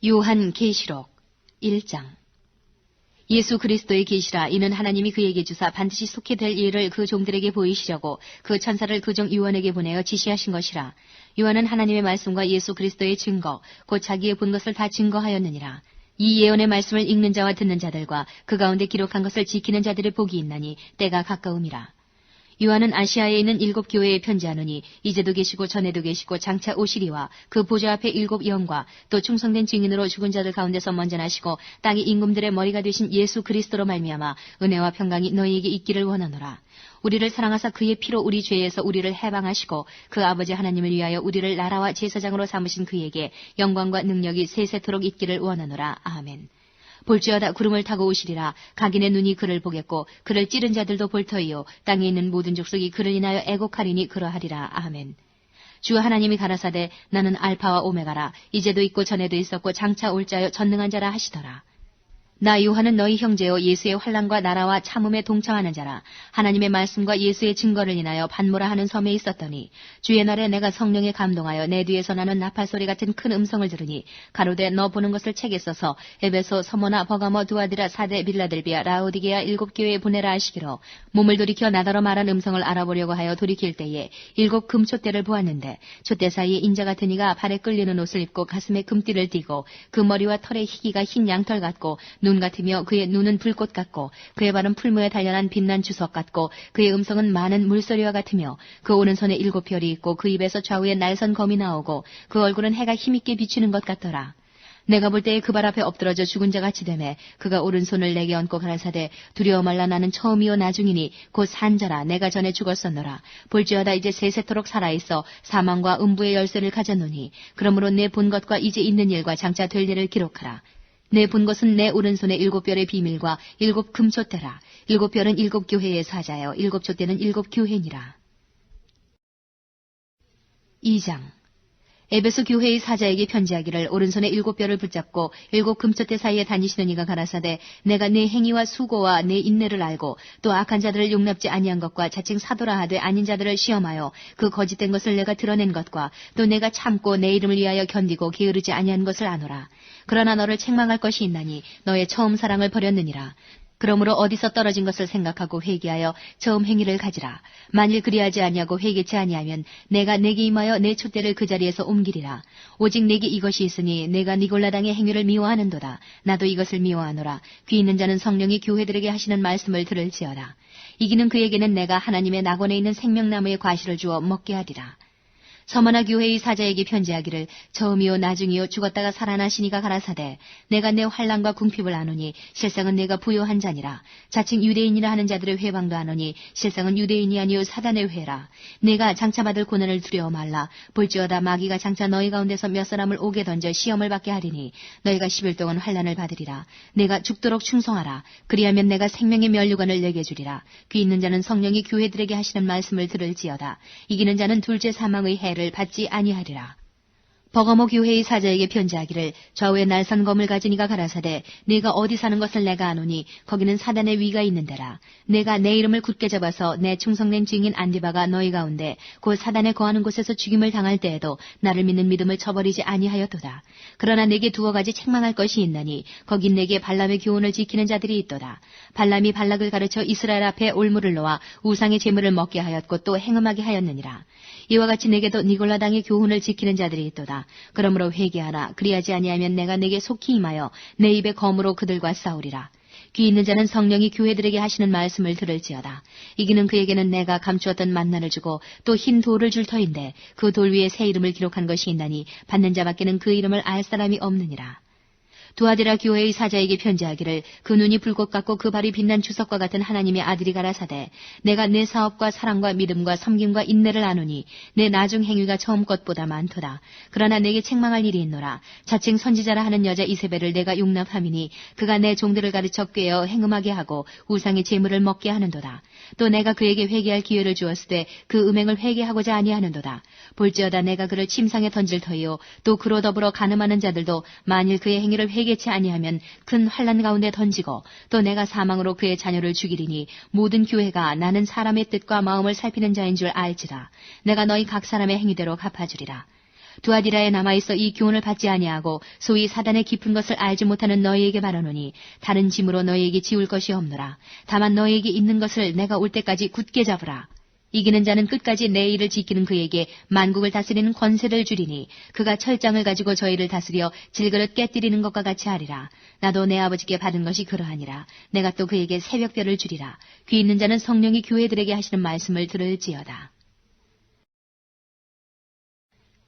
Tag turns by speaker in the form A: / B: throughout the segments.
A: 요한계시록 1장. 예수 그리스도의 계시라. 이는 하나님이 그에게 주사 반드시 속히 될 일을 그 종들에게 보이시려고 그 천사를 그 종 요한에게 보내어 지시하신 것이라. 요한은 하나님의 말씀과 예수 그리스도의 증거 곧 자기의 본 것을 다 증거하였느니라. 이 예언의 말씀을 읽는 자와 듣는 자들과 그 가운데 기록한 것을 지키는 자들의 복이 있나니 때가 가까움이라. 요한은 아시아에 있는 7 교회에 편지하노니 이제도 계시고 전에도 계시고 장차 오시리와 그 보좌 앞에 7 영과 또 충성된 증인으로 죽은 자들 가운데서 먼저 나시고 땅의 임금들의 머리가 되신 예수 그리스도로 말미암아 은혜와 평강이 너희에게 있기를 원하노라. 우리를 사랑하사 그의 피로 우리 죄에서 우리를 해방하시고 그 아버지 하나님을 위하여 우리를 나라와 제사장으로 삼으신 그에게 영광과 능력이 세세토록 있기를 원하노라. 아멘. 볼지어다 구름을 타고 오시리라. 각인의 눈이 그를 보겠고 그를 찌른 자들도 볼 터이요 땅에 있는 모든 족속이 그를 인하여 애곡하리니 그러하리라. 아멘. 주 하나님이 가라사대 나는 알파와 오메가라. 이제도 있고 전에도 있었고 장차 올 자여 전능한 자라 하시더라. 나 요한은 너희 형제요 예수의 환난과 나라와 참음에 동참하는 자라. 하나님의 말씀과 예수의 증거를 인하여 반모라 하는 섬에 있었더니 주의 날에 내가 성령에 감동하여 내 뒤에서 나는 나팔소리 같은 큰 음성을 들으니 가로되 너 보는 것을 책에 써서 에베소, 서모나, 버가모, 두아디라, 사데, 빌라델비아, 라오디게아 7 교회에 보내라 하시기로 몸을 돌이켜 나더러 말한 음성을 알아보려고 하여 돌이킬 때에 7 금촛대를 보았는데 촛대 사이에 인자 같은 이가 발에 끌리는 옷을 입고 가슴에 금띠를 띠고 그 머리와 털의 희기가 흰 양털 같고 눈 같으며 그의 눈은 불꽃 같고 그의 발은 풀무에 단련한 빛난 주석 같고 그의 음성은 많은 물소리와 같으며 그 오른손에 7 별이 있고 그 입에서 좌우에 날선 검이 나오고 그 얼굴은 해가 힘있게 비추는 것 같더라. 내가 볼 때에 그 발 앞에 엎드러져 죽은 자 같이 되매 그가 오른손을 내게 얹고 가라사대 두려워 말라. 나는 처음이요 나중이니 곧 산자라. 내가 전에 죽었었노라. 볼지어다 이제 세세토록 살아있어 사망과 음부의 열쇠를 가졌노니 그러므로 내 본 것과 이제 있는 일과 장차 될 일을 기록하라. 내 본 것은 내 오른손에 7 별의 비밀과 7 금촛대라. 7 별은 7 교회의 사자여 7 촛대는 7 교회니라. 2장. 에베소 교회의 사자에게 편지하기를 오른손에 7 별을 붙잡고 7 금촛대 사이에 다니시는 이가 가라사대 내가 네 행위와 수고와 네 인내를 알고 또 악한 자들을 용납지 아니한 것과 자칭 사도라 하되 아닌 자들을 시험하여 그 거짓된 것을 내가 드러낸 것과 또 내가 참고 내 이름을 위하여 견디고 게으르지 아니한 것을 아노라. 그러나 너를 책망할 것이 있나니 너의 처음 사랑을 버렸느니라. 그러므로 어디서 떨어진 것을 생각하고 회개하여 처음 행위를 가지라. 만일 그리하지 아니하고 회개치 아니하면 내가 내게 임하여 내 촛대를 그 자리에서 옮기리라. 오직 내게 이것이 있으니 내가 니골라당의 행위를 미워하는도다. 나도 이것을 미워하노라. 귀 있는 자는 성령이 교회들에게 하시는 말씀을 들을지어다. 이기는 그에게는 내가 하나님의 낙원에 있는 생명나무의 과실을 주어 먹게 하리라. 서머나 교회의 사자에게 편지하기를 처음이요 나중이요 죽었다가 살아나시니가 가라사대 내가 내 환난과 궁핍을 아노니 실상은 내가 부요한 자니라. 자칭 유대인이라 하는 자들의 회방도 아노니 실상은 유대인이 아니요 사단의 회라. 내가 장차 받을 고난을 두려워 말라. 볼지어다 마귀가 장차 너희 가운데서 몇 사람을 옥에 던져 시험을 받게 하리니 너희가 10일 동안 환난을 받으리라. 내가 죽도록 충성하라. 그리하면 내가 생명의 면류관을 내게 주리라. 귀 있는 자는 성령이 교회들에게 하시는 말씀을 들을지어다. 이기는 자는 둘째 사망의 해를 받지 아니하리라. 버가모 교회의 사자에게 편지하기를 좌우에 날선 검을 가진 이가 가라사대 네가 어디 사는 것을 내가 아노니 거기는 사단의 위가 있는 데라. 내가 내 이름을 굳게 잡아서 내 충성된 증인 안디바가 너희 가운데 곧 사단에 거하는 곳에서 죽임을 당할 때에도 나를 믿는 믿음을 저버리지 아니하였도다. 그러나 내게 2 가지 책망할 것이 있나니 거긴 내게 발람의 교훈을 지키는 자들이 있도다. 발람이 발락을 가르쳐 이스라엘 앞에 올무를 놓아 우상의 제물을 먹게 하였고 또 행음하게 하였느니라. 이와 같이 내게도 니골라당의 교훈을 지키는 자들이 있도다. 그러므로 회개하라. 그리하지 아니하면 내가 내게 속히 임하여 내 입에 검으로 그들과 싸우리라. 귀 있는 자는 성령이 교회들에게 하시는 말씀을 들을지어다. 이기는 그에게는 내가 감추었던 만나를 주고 또 흰 돌을 줄 터인데 그 돌 위에 새 이름을 기록한 것이 있나니 받는 자밖에는 그 이름을 알 사람이 없느니라. 두아디라 교회의 사자에게 편지하기를 그 눈이 불꽃 같고 그 발이 빛난 주석과 같은 하나님의 아들이 가라사대 내가 내 사업과 사랑과 믿음과 섬김과 인내를 아노니 내 나중 행위가 처음 것보다 많도다. 그러나 내게 책망할 일이 있노라. 자칭 선지자라 하는 여자 이세벨을 내가 용납함이니 그가 내 종들을 가르쳐 꾀어 행음하게 하고 우상의 제물을 먹게 하는도다. 또 내가 그에게 회개할 기회를 주었을 때 그 음행을 회개하고자 아니하는도다. 볼지어다 내가 그를 침상에 던질 터이요 또 그로 더불어 간음하는 자들도 만일 그의 행위를 회개치 아니하면 큰 환난 가운데 던지고 또 내가 사망으로 그의 자녀를 죽이리니 모든 교회가 나는 사람의 뜻과 마음을 살피는 자인 줄 알지라. 내가 너희 각 사람의 행위대로 갚아주리라. 두아디라에 남아있어 이 교훈을 받지 아니하고 소위 사단의 깊은 것을 알지 못하는 너희에게 말하노니 다른 짐으로 너희에게 지울 것이 없노라. 다만 너희에게 있는 것을 내가 올 때까지 굳게 잡으라. 이기는 자는 끝까지 내 일을 지키는 그에게 만국을 다스리는 권세를 주리니 그가 철장을 가지고 저희를 다스려 질그릇 깨뜨리는 것과 같이 하리라. 나도 내 아버지께 받은 것이 그러하니라. 내가 또 그에게 새벽별을 주리라. 귀 있는 자는 성령이 교회들에게 하시는 말씀을 들을지어다.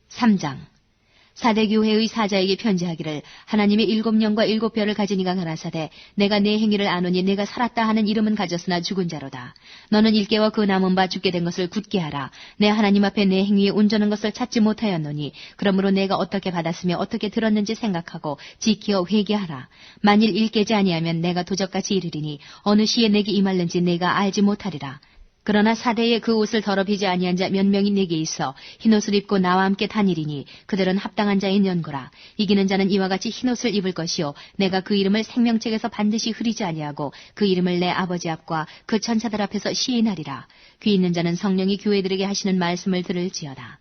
A: 3장. 사대교회의 사자에게 편지하기를 하나님의 7영과 7뼈를 가진 이가 가라사대 내가 내 행위를 아노니 내가 살았다 하는 이름은 가졌으나 죽은 자로다. 너는 일개와 그 남은 바 죽게 된 것을 굳게 하라. 내 하나님 앞에 내 행위에 온전한 것을 찾지 못하였노니 그러므로 내가 어떻게 받았으며 어떻게 들었는지 생각하고 지키어 회개하라. 만일 일개지 아니하면 내가 도적같이 이르리니 어느 시에 내게 임할는지 내가 알지 못하리라. 그러나 사대에 그 옷을 더럽히지 아니한 자 몇 명이 내게 있어 흰옷을 입고 나와 함께 다니리니 그들은 합당한 자인 연고라. 이기는 자는 이와 같이 흰옷을 입을 것이요 내가 그 이름을 생명책에서 반드시 흐리지 아니하고 그 이름을 내 아버지 앞과 그 천사들 앞에서 시인하리라. 귀 있는 자는 성령이 교회들에게 하시는 말씀을 들을지어다.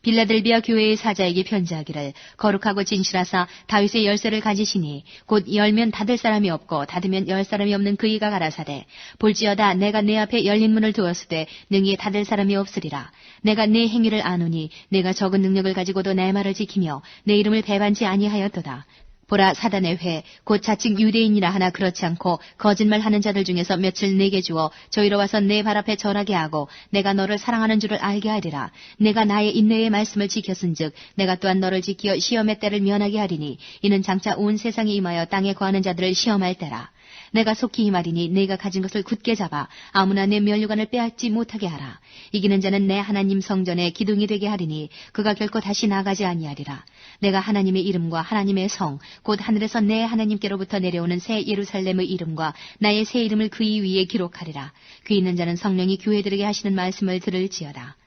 A: 빌라델비아 교회의 사자에게 편지하기를 거룩하고 진실하사 다윗의 열쇠를 가지시니 곧 열면 닫을 사람이 없고 닫으면 열 사람이 없는 그이가 가라사대 볼지어다 내가 내 앞에 열린 문을 두었으되 능히 닫을 사람이 없으리라. 내가 내 행위를 아노니 내가 적은 능력을 가지고도 내 말을 지키며 내 이름을 배반치 아니하였도다. 보라 사단의 회 곧 자칭 유대인이라 하나 그렇지 않고 거짓말하는 자들 중에서 며칠 내게 주어 저희로 와서 내 발 앞에 절하게 하고 내가 너를 사랑하는 줄을 알게 하리라. 내가 나의 인내의 말씀을 지켰은즉 내가 또한 너를 지키어 시험의 때를 면하게 하리니 이는 장차 온 세상에 임하여 땅에 거하는 자들을 시험할 때라. 내가 속히 이 말이니 내가 가진 것을 굳게 잡아 아무나 내 면류관을 빼앗지 못하게 하라. 이기는 자는 내 하나님 성전에 기둥이 되게 하리니 그가 결코 다시 나가지 아니하리라. 내가 하나님의 이름과 하나님의 성 곧 하늘에서 내 하나님께로부터 내려오는 새 예루살렘의 이름과 나의 새 이름을 그의 위에 기록하리라. 귀 있는 자는 성령이 교회들에게 하시는 말씀을 들을지어다.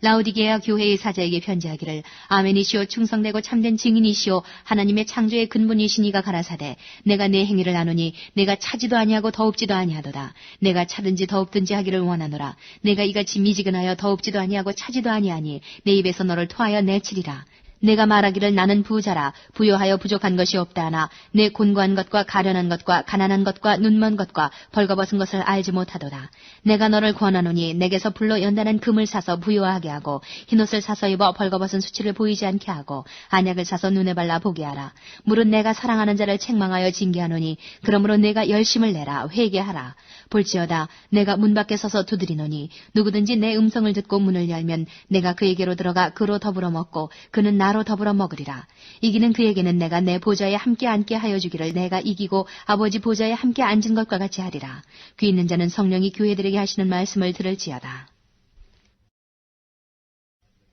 A: 라오디게아 교회의 사자에게 편지하기를 아멘이시오 충성되고 참된 증인이시오 하나님의 창조의 근본이신 이가 가라사대 내가 내 행위를 아노니 내가 차지도 아니하고 더웁지도 아니하도다. 내가 차든지 더웁든지 하기를 원하노라. 내가 이같이 미지근하여 더웁지도 아니하고 차지도 아니하니 내 입에서 너를 토하여 내치리라. 내가 말하기를 나는 부자라 부요하여 부족한 것이 없다 하나 내 곤고한 것과 가련한 것과 가난한 것과 눈먼 것과 벌거벗은 것을 알지 못하도다. 내가 너를 권하노니 내게서 불로 연단한 금을 사서 부요하게 하고 흰옷을 사서 입어 벌거벗은 수치를 보이지 않게 하고 안약을 사서 눈에 발라 보게 하라. 물은 내가 사랑하는 자를 책망하여 징계하노니 그러므로 내가 열심을 내라 회개하라. 볼지어다 내가 문 밖에 서서 두드리노니 누구든지 내 음성을 듣고 문을 열면 내가 그에게로 들어가 그로 더불어 먹고 그는 나로 더불어 먹으리라. 이기는 그에게는 내가 내 보좌에 함께 앉게 하여 주기를 내가 이기고 아버지 보좌에 함께 앉은 것과 같이 하리라. 귀 있는 자는 성령이 교회들에게 하시는 말씀을 들을지어다.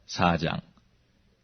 B: 4장.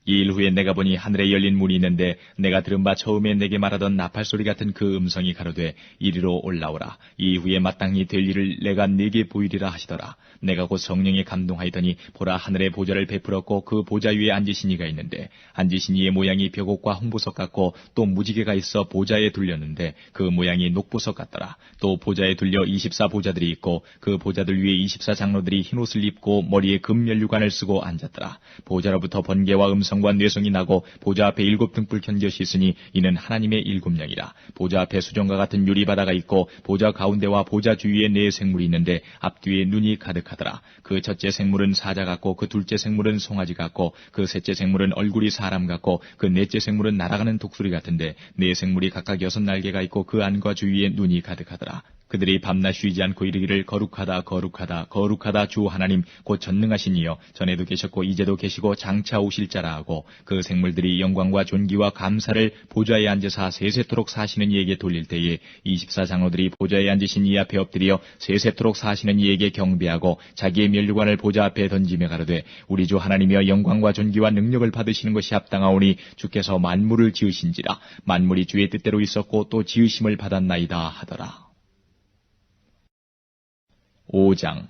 B: 이 일 후에 내가 보니 하늘에 열린 문이 있는데 내가 들은 바 처음에 내게 말하던 나팔소리 같은 그 음성이 가로되 이리로 올라오라. 이후에 마땅히 될 일을 내가 네게 보이리라 하시더라. 내가 곧 성령에 감동하였더니 보라 하늘의 보좌를 베풀었고 그 보좌 위에 앉으신 이가 있는데 앉으신 이의 모양이 벽옥과 홍보석 같고 또 무지개가 있어 보좌에 둘렸는데 그 모양이 녹보석 같더라. 또 보좌에 둘려 24보좌들이 있고 그 보좌들 위에 24장로들이 흰옷을 입고 머리에 금면류관을 쓰고 앉았더라. 보좌로부터 번개와 음성과 뇌성이 나고 보좌 앞에 7등불 견것이 있으니 이는 하나님의 7영이라. 보좌 앞에 수정과 같은 유리바다가 있고 보좌 가운데와 보좌 주위에 4생물이 있는데 앞뒤에 눈이 가득하더라. 그 첫째 생물은 사자 같고 그 둘째 생물은 송아지 같고 그 셋째 생물은 얼굴이 사람 같고 그 넷째 생물은 날아가는 독수리 같은데 4생물이 각각 6날개가 있고 그 안과 주위에 눈이 가득하더라. 그들이 밤낮 쉬지 않고 이르기를 거룩하다 거룩하다 거룩하다 주 하나님 곧 전능하신 이여 전에도 계셨고 이제도 계시고 장차 오실 자라 하고 그 생물들이 영광과 존귀와 감사를 보좌에 앉으사 세세토록 사시는 이에게 돌릴 때에 24장로들이 보좌에 앉으신 이 앞에 엎드려 세세토록 사시는 이에게 경배하고 자기의 면류관을 보좌 앞에 던지며 가로되 우리 주 하나님이여 영광과 존귀와 능력을 받으시는 것이 합당하오니 주께서 만물을 지으신지라. 만물이 주의 뜻대로 있었고 또 지으심을 받았나이다 하더라. 5장.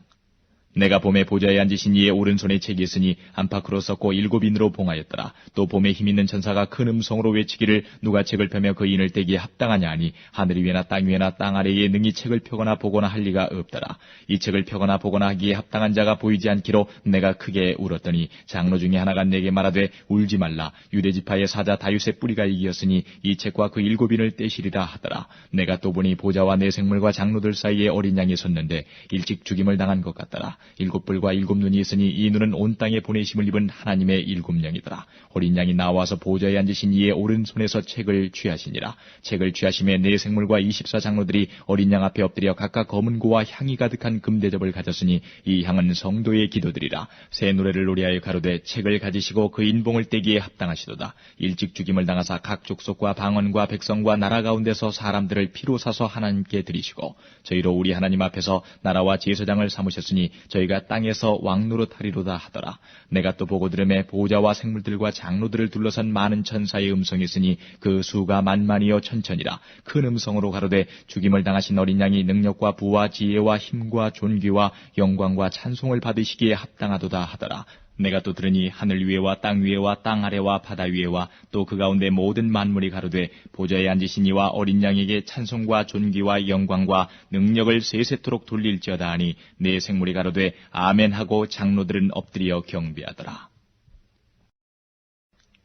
B: 내가 봄에 보좌에 앉으신 이의 오른손에 책이 있으니 안팎으로 썼고 7인으로 봉하였더라. 또 봄에 힘있는 천사가 큰 음성으로 외치기를 누가 책을 펴며 그 인을 떼기에 합당하냐 하니 하늘 위에나 땅 위에나 땅 아래에 능히 책을 펴거나 보거나 할 리가 없더라. 이 책을 펴거나 보거나 하기에 합당한 자가 보이지 않기로 내가 크게 울었더니 장로 중에 하나가 내게 말하되 울지 말라. 유대지파의 사자 다윗의 뿌리가 이기었으니 이 책과 그 7인을 떼시리라 하더라. 내가 또 보니 보좌와 내 생물과 장로들 사이에 어린 양이 섰는데 일찍 죽임을 당한 것 같더라. 7뿔과 7눈이 있으니 이 눈은 온 땅에 보내심을 입은 하나님의 7영이더라. 어린 양이 나와서 보좌에 앉으신 이의 오른손에서 책을 취하시니라. 책을 취하심에 네 생물과 24장로들이 어린 양 앞에 엎드려 각각 검은 고와 향이 가득한 금대접을 가졌으니 이 향은 성도의 기도들이라. 새 노래를 노래하여 가로되 책을 가지시고 그 인봉을 떼기에 합당하시도다. 일찍 죽임을 당하사 각 족속과 방언과 백성과 나라 가운데서 사람들을 피로 사서 하나님께 드리시고 저희로 우리 하나님 앞에서 나라와 제사장을 삼으셨으니 저희가 땅에서 왕노릇하리로다 하더라. 내가 또 보고 들음에 보좌와 생물들과 장로들을 둘러선 많은 천사의 음성이 있으니 그 수가 만만이요 천천이라. 큰 음성으로 가로되 죽임을 당하신 어린 양이 능력과 부와 지혜와 힘과 존귀와 영광과 찬송을 받으시기에 합당하도다 하더라. 내가 또 들으니 하늘 위에와 땅 위에와 땅 아래와 바다 위에와 또 그 가운데 모든 만물이 가로되 보좌에 앉으신 이와 어린 양에게 찬송과 존귀와 영광과 능력을 세세토록 돌릴지어다 하니 내 생물이 가로되 아멘 하고 장로들은 엎드려 경배하더라.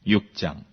B: 6장.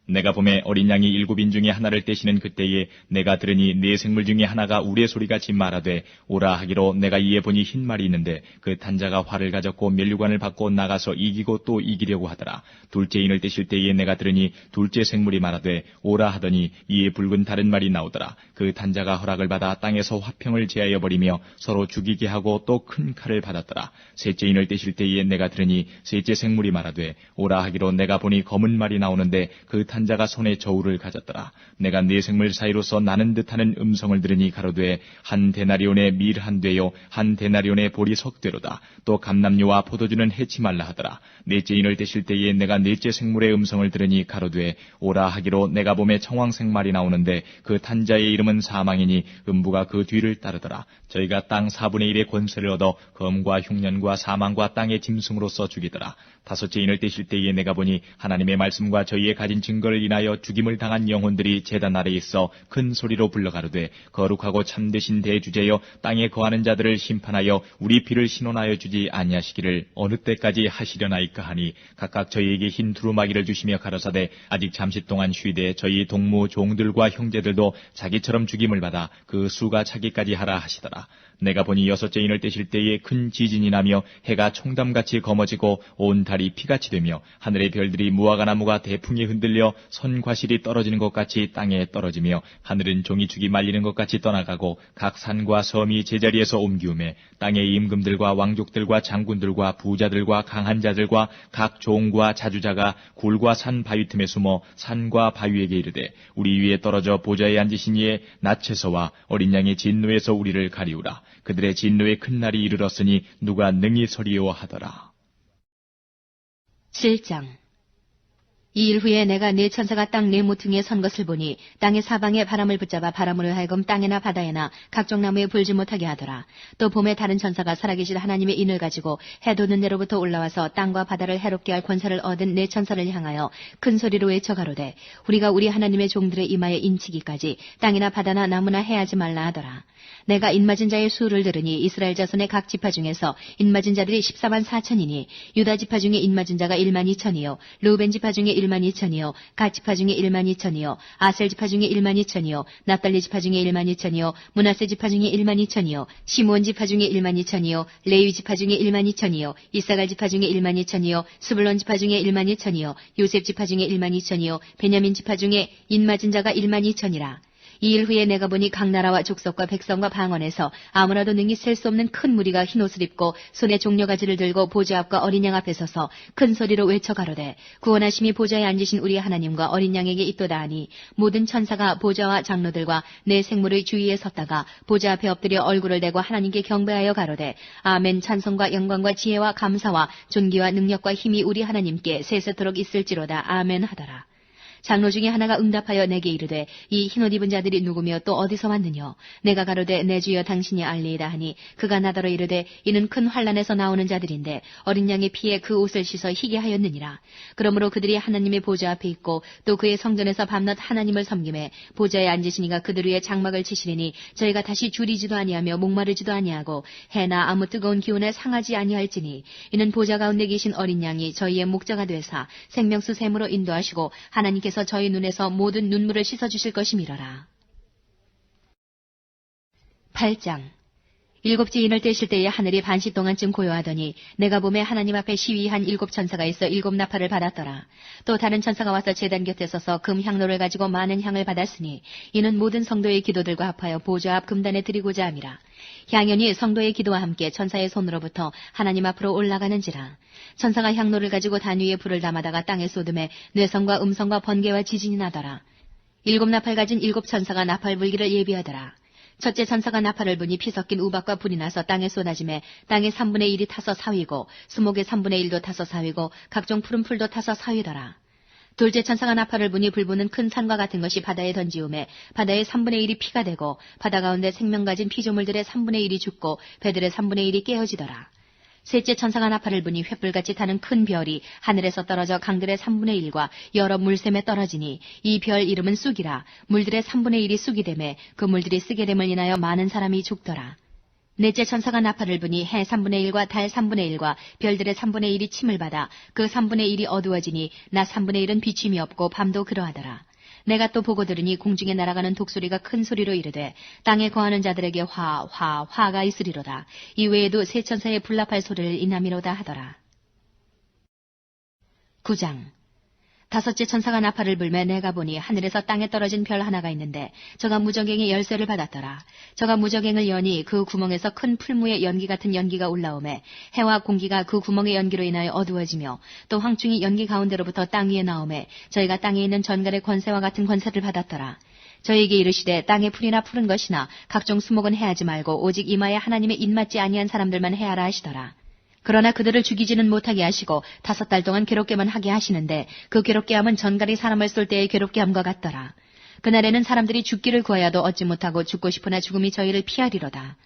B: 내가 봄에 어린 양이 7인 중에 하나를 떼시는 그때에 내가 들으니 네 생물 중에 하나가 우레소리같이 말하되 오라 하기로 내가 이에 보니 흰 말이 있는데 그 탄자가 활을 가졌고 면류관을 받고 나가서 이기고 또 이기려고 하더라. 둘째 인을 떼실 때에 내가 들으니 둘째 생물이 말하되 오라 하더니 이에 붉은 다른 말이 나오더라. 그 탄자가 허락을 받아 땅에서 화평을 제하여 버리며 서로 죽이게 하고 또 큰 칼을 받았더라. 셋째 인을 떼실 때에 내가 들으니 셋째 생물이 말하되 오라 하기로 내가 보니 검은 말이 나오는데 그 탄자가 손에 저울을 가졌더라. 내가 네 생물 사이로서 나는 듯하는 음성을 들으니 가로되 한 데나리온의 밀 한 되요 한 데나리온의 보리 석 되로다. 또 감람류와 포도주는 해치 말라 하더라. 넷째 인을 떼실 때에 내가 넷째 생물의 음성을 들으니 가로되 오라 하기로 내가 봄에 청황색 말이 나오는데 그 탄자의 이름은 사망이니 음부가 그 뒤를 따르더라. 저희가 땅 4분의 1의 권세를 얻어 검과 흉년과 사망과 땅의 짐승으로서 죽이더라. 다섯째 인을 떼실 때에 내가 보니 하나님의 말씀과 저희의 가진 증거를 인하여 죽임을 당한 영혼들이 제단 아래에 있어 큰 소리로 불러가로되 거룩하고 참되신 대주제여 땅에 거하는 자들을 심판하여 우리 피를 신원하여 주지 아니하시기를 어느 때까지 하시려나이까 하니 각각 저희에게 흰 두루마기를 주시며 가라사대 아직 잠시 동안 쉬되 저희 동무 종들과 형제들도 자기처럼 죽임을 받아 그 수가 차기까지 하라 하시더라. 내가 보니 여섯째 인을 떼실 때에 큰 지진이 나며 해가 총담같이 검어지고 온 달이 피같이 되며 하늘의 별들이 무화과나무가 대풍에 흔들려 선과실이 떨어지는 것 같이 땅에 떨어지며 하늘은 종이축이 말리는 것 같이 떠나가고 각 산과 섬이 제자리에서 옮기우매 땅의 임금들과 왕족들과 장군들과 부자들과 강한 자들과 각 종과 자주자가 굴과 산 바위 틈에 숨어 산과 바위에게 이르되 우리 위에 떨어져 보좌에 앉으신 이의 낯에서와 어린 양의 진노에서 우리를 가리우라. 그들의 진노의 큰 날이 이르렀으니 누가 능히 서리요 하더라.
A: 7장. 이 일 후에 내가 네 천사가 땅 네 모퉁이에 선 것을 보니 땅의 사방에 바람을 붙잡아 바람으로 하여금 땅에나 바다에나 각종 나무에 불지 못하게 하더라. 또 봄에 다른 천사가 살아계신 하나님의 인을 가지고 해 돋는 데로부터 올라와서 땅과 바다를 해롭게 할 권세를 얻은 네 천사를 향하여 큰 소리로 외쳐 가로되 우리가 우리 하나님의 종들의 이마에 인치기까지 땅이나 바다나 나무나 해하지 말라 하더라. 내가 인맞은 자의 수를 들으니 이스라엘 자손의 각 지파 중에서 인맞은 자들이 14만 4천이니 유다 지파 중에 인맞은 자가 1만 2천이요 르우벤 지파 중에 1만 2천이요 갓 지파 중에 1만 2천이요 아셀 지파 중에 1만 2천이요 납달리 지파 중에 1만 2천이요 므낫세 지파 중에 1만 2천이요 시므온 지파 중에 1만 2천이요 레위 지파 중에 1만 2천이요 이사갈 지파 중에 1만 2천이요 스불론 지파 중에 1만 2천이요 요셉 지파 중에 1만 2천이요 베냐민 지파 중에 인맞은 자가 1만 2천이라. 이 일 후에 내가 보니 각 나라와 족속과 백성과 방언에서 아무라도 능히 셀 수 없는 큰 무리가 흰옷을 입고 손에 종려가지를 들고 보좌 앞과 어린 양 앞에 서서 큰 소리로 외쳐 가로되 구원하심이 보좌에 앉으신 우리 하나님과 어린 양에게 있도다 하니 모든 천사가 보좌와 장로들과 내 생물의 주위에 섰다가 보좌 앞에 엎드려 얼굴을 대고 하나님께 경배하여 가로되 아멘. 찬송과 영광과 지혜와 감사와 존귀와 능력과 힘이 우리 하나님께 세세토록 있을지로다. 아멘 하더라. 장로 중에 하나가 응답하여 내게 이르되 이 흰옷 입은 자들이 누구며 또 어디서 왔느뇨? 내가 가로되 내 주여 당신이 알리이다 하니 그가 나더러 이르되 이는 큰 환란에서 나오는 자들인데 어린 양의 피에 그 옷을 씻어 희게 하였느니라. 그러므로 그들이 하나님의 보좌 앞에 있고 또 그의 성전에서 밤낮 하나님을 섬김에 보좌에 앉으시니가 그들 위에 장막을 치시리니 저희가 다시 줄이지도 아니하며 목마르지도 아니하고 해나 아무 뜨거운 기운에 상하지 아니할지니 이는 보좌 가운데 계신 어린 양이 저희의 목자가 되사 생명수 샘으로 인도하시고 하나님께서 저희 눈에서 모든 눈물을 씻어주실 것임이러라. 8장. 일곱째 인을 떼실 때에 하늘이 반시 동안쯤 고요하더니 내가 보매 하나님 앞에 시위한 7 천사가 있어 7 나팔을 받았더라. 또 다른 천사가 와서 제단 곁에 서서 금 향로를 가지고 많은 향을 받았으니 이는 모든 성도의 기도들과 합하여 보좌 앞 금단에 드리고자 함이라. 향연이 성도의 기도와 함께 천사의 손으로부터 하나님 앞으로 올라가는지라. 천사가 향로를 가지고 단 위에 불을 담아다가 땅에 쏟음에 뇌성과 음성과 번개와 지진이 나더라. 7 나팔 가진 7 천사가 나팔 불기를 예비하더라. 첫째 천사가 나팔을 부니 피 섞인 우박과 불이 나서 땅에 쏟아짐에 땅의 3분의 1이 타서 사위고 수목의 3분의 1도 타서 사위고 각종 푸른 풀도 타서 사위더라. 둘째 천사가 나팔을 부니 불부는 큰 산과 같은 것이 바다에 던지우매 바다의 3분의 1이 피가 되고 바다 가운데 생명 가진 피조물들의 3분의 1이 죽고 배들의 3분의 1이 깨어지더라. 셋째 천사가 나팔을 부니 횃불같이 타는 큰 별이 하늘에서 떨어져 강들의 3분의 1과 여러 물샘에 떨어지니 이 별 이름은 쑥이라. 물들의 3분의 1이 쑥이 되매 그 물들이 쓰게 됨을 인하여 많은 사람이 죽더라. 넷째 천사가 나팔을 부니 해 3분의 1과 달 3분의 1과 별들의 3분의 1이 침을 받아 그 3분의 1이 어두워지니 낮 3분의 1은 비침이 없고 밤도 그러하더라. 내가 또 보고 들으니 공중에 날아가는 독소리가 큰 소리로 이르되 땅에 거하는 자들에게 화가 있으리로다. 이외에도 세 천사의 불납할 소리를 인함이로다 하더라. 9장. 다섯째 천사가 나팔을 불매 내가 보니 하늘에서 땅에 떨어진 별 하나가 있는데 저가 무저갱의 열쇠를 받았더라. 저가 무저갱을 여니 그 구멍에서 큰 풀무의 연기 같은 연기가 올라오매 해와 공기가 그 구멍의 연기로 인하여 어두워지며 또 황충이 연기 가운데로부터 땅 위에 나오매 저희가 땅에 있는 전갈의 권세와 같은 권세를 받았더라. 저에게 이르시되 땅의 풀이나 푸른 것이나 각종 수목은 해하지 말고 오직 이마에 하나님의 입맞지 아니한 사람들만 해하라 하시더라. 그러나 그들을 죽이지는 못하게 하시고 5달 동안 괴롭게만 하게 하시는데 그 괴롭게 함은 전갈이 사람을 쏠 때의 괴롭게 함과 같더라. 그날에는 사람들이 죽기를 구하여도 얻지 못하고 죽고 싶으나 죽음이 저희를 피하리로다.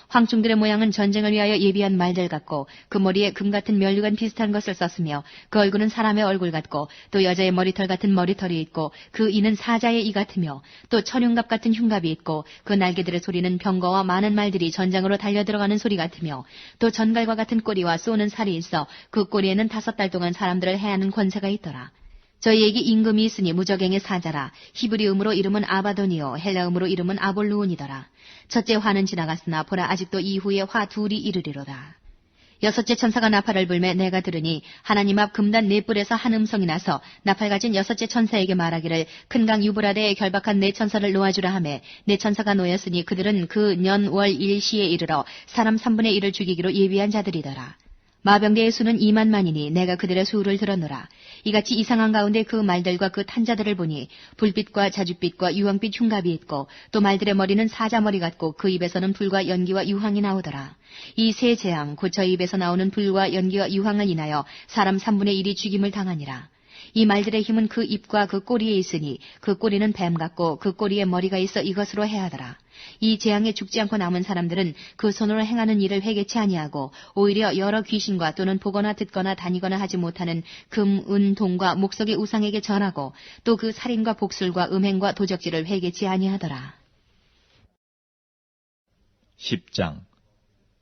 A: 황충들의 모양은 전쟁을 위하여 예비한 말들 같고 그 머리에 금 같은 면류관 비슷한 것을 썼으며 그 얼굴은 사람의 얼굴 같고 또 여자의 머리털 같은 머리털이 있고 그 이는 사자의 이 같으며 또 천흉갑 같은 흉갑이 있고 그 날개들의 소리는 병거와 많은 말들이 전장으로 달려들어가는 소리 같으며 또 전갈과 같은 꼬리와 쏘는 살이 있어 그 꼬리에는 5달 동안 사람들을 해하는 권세가 있더라. 저희에게 임금이 있으니 무저갱의 사자라. 히브리음으로 이름은 아바돈이요 헬라음으로 이름은 아볼루온이더라. 첫째 화는 지나갔으나 보라 아직도 이후에 화 둘이 이르리로다. 여섯째 천사가 나팔을 불매 내가 들으니 하나님 앞 금단 4뿔에서 한 음성이 나서 나팔 가진 여섯째 천사에게 말하기를 큰 강 유브라데에 결박한 4천사를 놓아주라 하매 4천사가 놓였으니 그들은 그 년 월 일시에 이르러 사람 3분의 1을 죽이기로 예비한 자들이더라. 마병대의 수는 2만만이니 내가 그들의 수를 들었노라. 이같이 이상한 가운데 그 말들과 그 탄자들을 보니 불빛과 자줏빛과 유황빛 흉갑이 있고 또 말들의 머리는 사자머리 같고 그 입에서는 불과 연기와 유황이 나오더라. 이 세 재앙 곧 저희 입에서 나오는 불과 연기와 유황을 인하여 사람 3분의 1이 죽임을 당하니라. 이 말들의 힘은 그 입과 그 꼬리에 있으니 그 꼬리는 뱀 같고 그 꼬리에 머리가 있어 이것으로 해하더라. 이 재앙에 죽지 않고 남은 사람들은 그 손으로 행하는 일을 회개치 아니하고 오히려 여러 귀신과 또는 보거나 듣거나 다니거나 하지 못하는 금, 은, 동과 목석의 우상에게 절하고 또 그 살인과 복술과 음행과 도적질을 회개치 아니하더라.
B: 10장.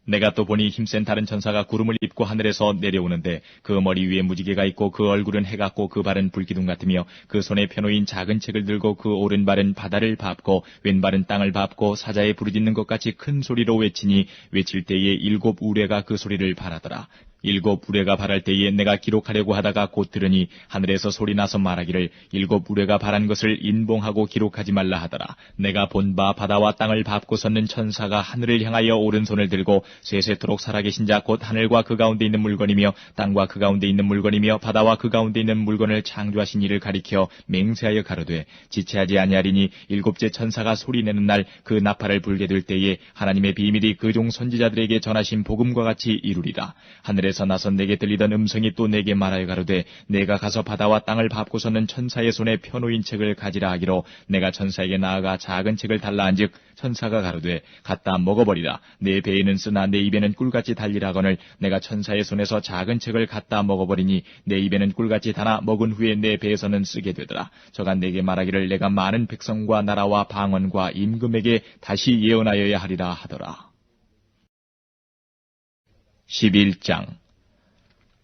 B: 내가 또 보니 힘센 다른 천사가 구름을 입고 하늘에서 내려오는데 그 머리 위에 무지개가 있고 그 얼굴은 해 같고 그 발은 불기둥 같으며 그 손에 펴놓인 작은 책을 들고 그 오른발은 바다를 밟고 왼발은 땅을 밟고 사자에 부르짖는 것 같이 큰 소리로 외치니 외칠 때에 7 우레가 그 소리를 발하더라. 7 우레가 발할 때에 내가 기록하려고 하다가 곧 들으니 하늘에서 소리 나서 말하기를 7 우레가 발한 것을 인봉하고 기록하지 말라 하더라. 내가 본 바 바다와 땅을 밟고 섰는 천사가 하늘을 향하여 오른손을 들고 세세토록 살아계신 자 곧 하늘과 그 가운데 있는 물건이며 땅과 그 가운데 있는 물건이며 바다와 그 가운데 있는 물건을 창조하신 이를 가리켜 맹세하여 가로되 지체하지 아니하리니 7째 천사가 소리내는 날 그 나팔을 불게 될 때에 하나님의 비밀이 그 종 선지자들에게 전하신 복음과 같이 이루리라. 하늘에서 하늘에서 나선 내게 들리던 음성이 또 내게 말하여 가로되 내가 가서 바다와 땅을 밟고서는 천사의 손에 펴놓인 책을 가지라 하기로 내가 천사에게 나아가 작은 책을 달라한즉 천사가 가로되 갖다 먹어버리라. 내 배에는 쓰나 내 입에는 꿀같이 달리라 하거늘 내가 천사의 손에서 작은 책을 갖다 먹어버리니 내 입에는 꿀같이 달아 먹은 후에 내 배에서는 쓰게 되더라. 저가 내게 말하기를 내가 많은 백성과 나라와 방언과 임금에게 다시 예언하여야 하리라 하더라. 11장.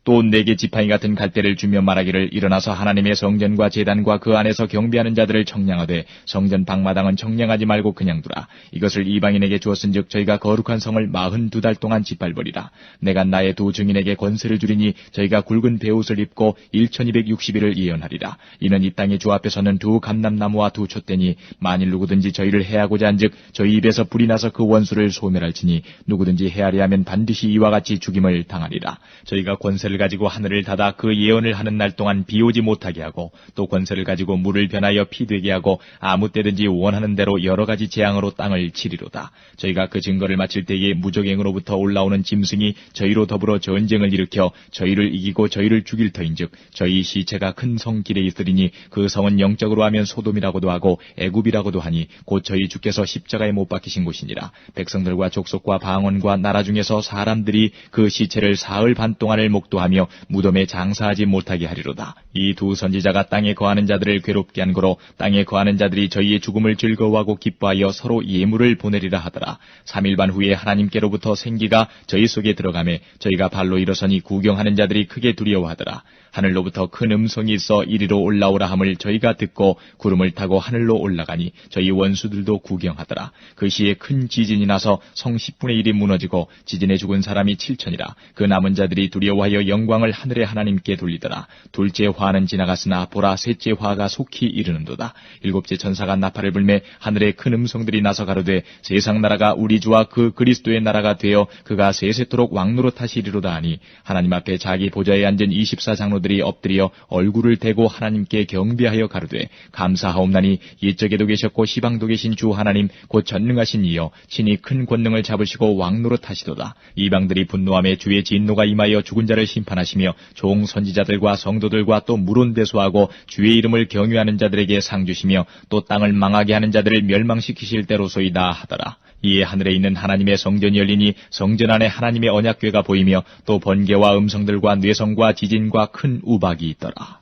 B: 또 내게 지팡이 같은 갈대를 주며 말하기를 일어나서 하나님의 성전과 제단과 그 안에서 경배하는 자들을 청량하되 성전 방마당은 청량하지 말고 그냥 두라. 이것을 이방인에게 주었은즉 저희가 거룩한 성을 42달 동안 짓밟으리라. 내가 나의 두 증인에게 권세를 주리니 저희가 굵은 베옷을 입고 1260일을 예언하리라. 이는 이 땅의 주 앞에서는 두 감람나무와 두 촛대니 만일 누구든지 저희를 해하고자 한즉 저희 입에서 불이 나서 그 원수를 소멸할지니 누구든지 해하려 하면 반드시 이와 같이 죽임을 당하리라. 저희가 권세를 가지고 하늘을 닫아 그 예언을 하는 날 동안 비 오지 못하게 하고 또 권세를 가지고 물을 변하여 피 되게 하고 아무 때든지 원하는 대로 여러 가지 재앙으로 땅을 치리로다. 저희가 그 증거를 마칠 때에 무적행으로부터 올라오는 짐승이 저희로 더불어 전쟁을 일으켜 저희를 이기고 저희를 죽일 터인즉 저희 시체가 큰 성 길에 있으리니 그 성은 영적으로 하면 소돔이라고도 하고 애굽이라고도 하니 곧 저희 주께서 십자가에 못 박히신 곳이니라. 백성들과 족속과 방언과 나라 중에서 사람들이 그 시체를 사흘 반 동안을 목도하며 무덤에 장사하지 못하게 하리로다. 이 두 선지자가 땅에 거하는 자들을 괴롭게 한 거로 땅에 거하는 자들이 저희의 죽음을 즐거워하고 기뻐하여 서로 예물을 보내리라 하더라. 3일 반 후에 하나님께로부터 생기가 저희 속에 들어가매 저희가 발로 일어서니 구경하는 자들이 크게 두려워하더라. 하늘로부터 큰 음성이 있어 이리로 올라오라 함을 저희가 듣고 구름을 타고 하늘로 올라가니 저희 원수들도 구경하더라. 그 시에 큰 지진이 나서 성 10분의 1이 무너지고 지진에 죽은 사람이 7천이라. 그 남은 자들이 두려워하여 영광을 하늘의 하나님께 돌리더라. 둘째 화는 지나갔으나 보라 셋째 화가 속히 이르는도다. 일곱째 천사가 나팔을 불매 하늘에 큰 음성들이 나서 가로되 세상 나라가 우리 주와 그 그리스도의 나라가 되어 그가 세세토록 왕노릇 하시리로다 하니 하나님 앞에 자기 보좌에 앉은 24장로들이 엎드려 얼굴을 대고 하나님께 경배하여 가로되 감사하옵나니 옛적에도 계셨고 시방도 계신 주 하나님 곧 전능하신 이여 친히 큰 권능을 잡으시고 왕노릇 하시도다. 이방들이 분노함에 주의 진노가 임하여 죽은 자를 심판하시며 종 선지자들과 성도들과 또 물온대소하고 주의 이름을 경유하는 자들에게 상 주시며 또 땅을 망하게 하는 자들을 멸망시키실 때로소이다 하더라. 이에 하늘에 있는 하나님의 성전이 열리니 성전 안에 하나님의 언약궤가 보이며 또 번개와 음성들과 뇌성과 지진과 큰 우박이 있더라.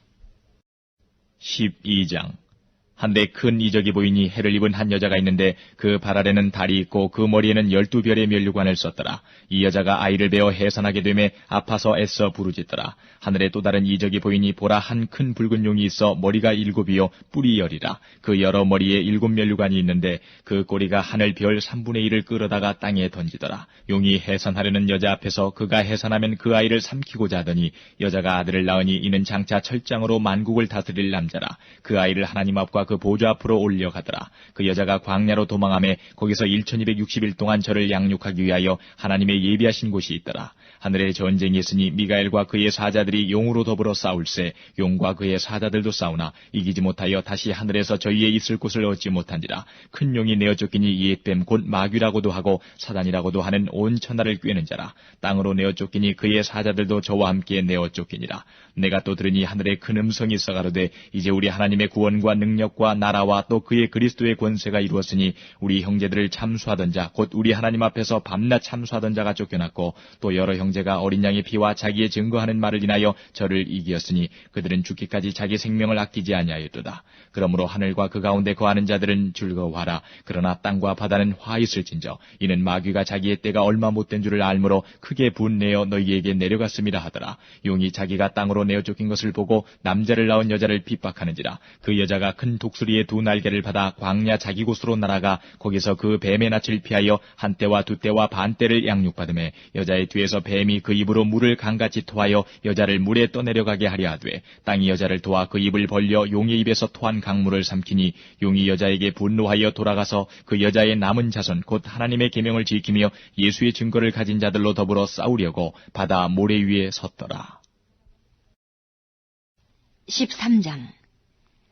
B: 12장. 한데 큰 이적이 보이니 해를 입은 한 여자가 있는데 그 발 아래는 달이 있고 그 머리에는 12별의 면류관을 썼더라. 이 여자가 아이를 베어 해산하게 되매 아파서 애써 부르짖더라. 하늘에 또 다른 이적이 보이니 보라 한 큰 붉은 용이 있어 머리가 7이요 뿔이 10이라. 그 여러 머리에 7 면류관이 있는데 그 꼬리가 하늘 별 3분의 1을 끌어다가 땅에 던지더라. 용이 해산하려는 여자 앞에서 그가 해산하면 그 아이를 삼키고자 하더니 여자가 아들을 낳으니 이는 장차 철장으로 만국을 다스릴 남자라. 그 아이를 하나님 앞과 그 보좌 앞으로 올려가더라. 그 여자가 광야로 도망하며 거기서 1260일 동안 저를 양육하기 위하여 하나님의 예비하신 곳이 있더라. 하늘에 전쟁이 있으니 미가엘과 그의 사자들이 용으로 더불어 싸울세 용과 그의 사자들도 싸우나 이기지 못하여 다시 하늘에서 저희의 있을 곳을 얻지 못한지라. 큰 용이 내어 쫓기니 옛뱀 곧 마귀라고도 하고 사단이라고도 하는 온 천하를 꿰는 자라. 땅으로 내어 쫓기니 그의 사자들도 저와 함께 내어 쫓기니라. 내가 또 들으니 하늘에 큰 음성이 있어 가로되 이제 우리 하나님의 구원과 능력과 나라와 또 그의 그리스도의 권세가 이루었으니 우리 형제들을 참수하던 자 곧 우리 하나님 앞에서 밤낮 참수하던 자가 쫓겨났고 또 여러 형제가 어린 양의 피와 자기의 증거하는 말을 인하여 저를 이기었으니 그들은 죽기까지 자기 생명을 아끼지 아니하였도다. 그러므로 하늘과 그 가운데 거하는 자들은 즐거워하라. 그러나 땅과 바다는 화 있을진저 이는 마귀가 자기의 때가 얼마 못된 줄을 알므로 크게 분내어 너희에게 내려갔음이라 하더라. 용이 자기가 땅으로 내어 쫓긴 것을 보고 남자를 낳은 여자를 핍박하는지라. 그 여자가 큰 독수리의 2 날개를 받아 광야 자기 곳으로 날아가 거기서 그 뱀의 낯을 피하여 한 때와 2 때와 반 때를 양육받으매 여자의 뒤에서 뱀이 그 입으로 물을 강같이 토하여 여자를 물에 떠내려가게 하려 하되 땅이 여자를 도와 그 입을 벌려 용의 입에서 토한 강물을 삼키니 용이 여자에게 분노하여 돌아가서 그 여자의 남은 자손 곧 하나님의 계명을 지키며 예수의 증거를 가진 자들로 더불어 싸우려고 바다 모래 위에 섰더라.
A: 13장.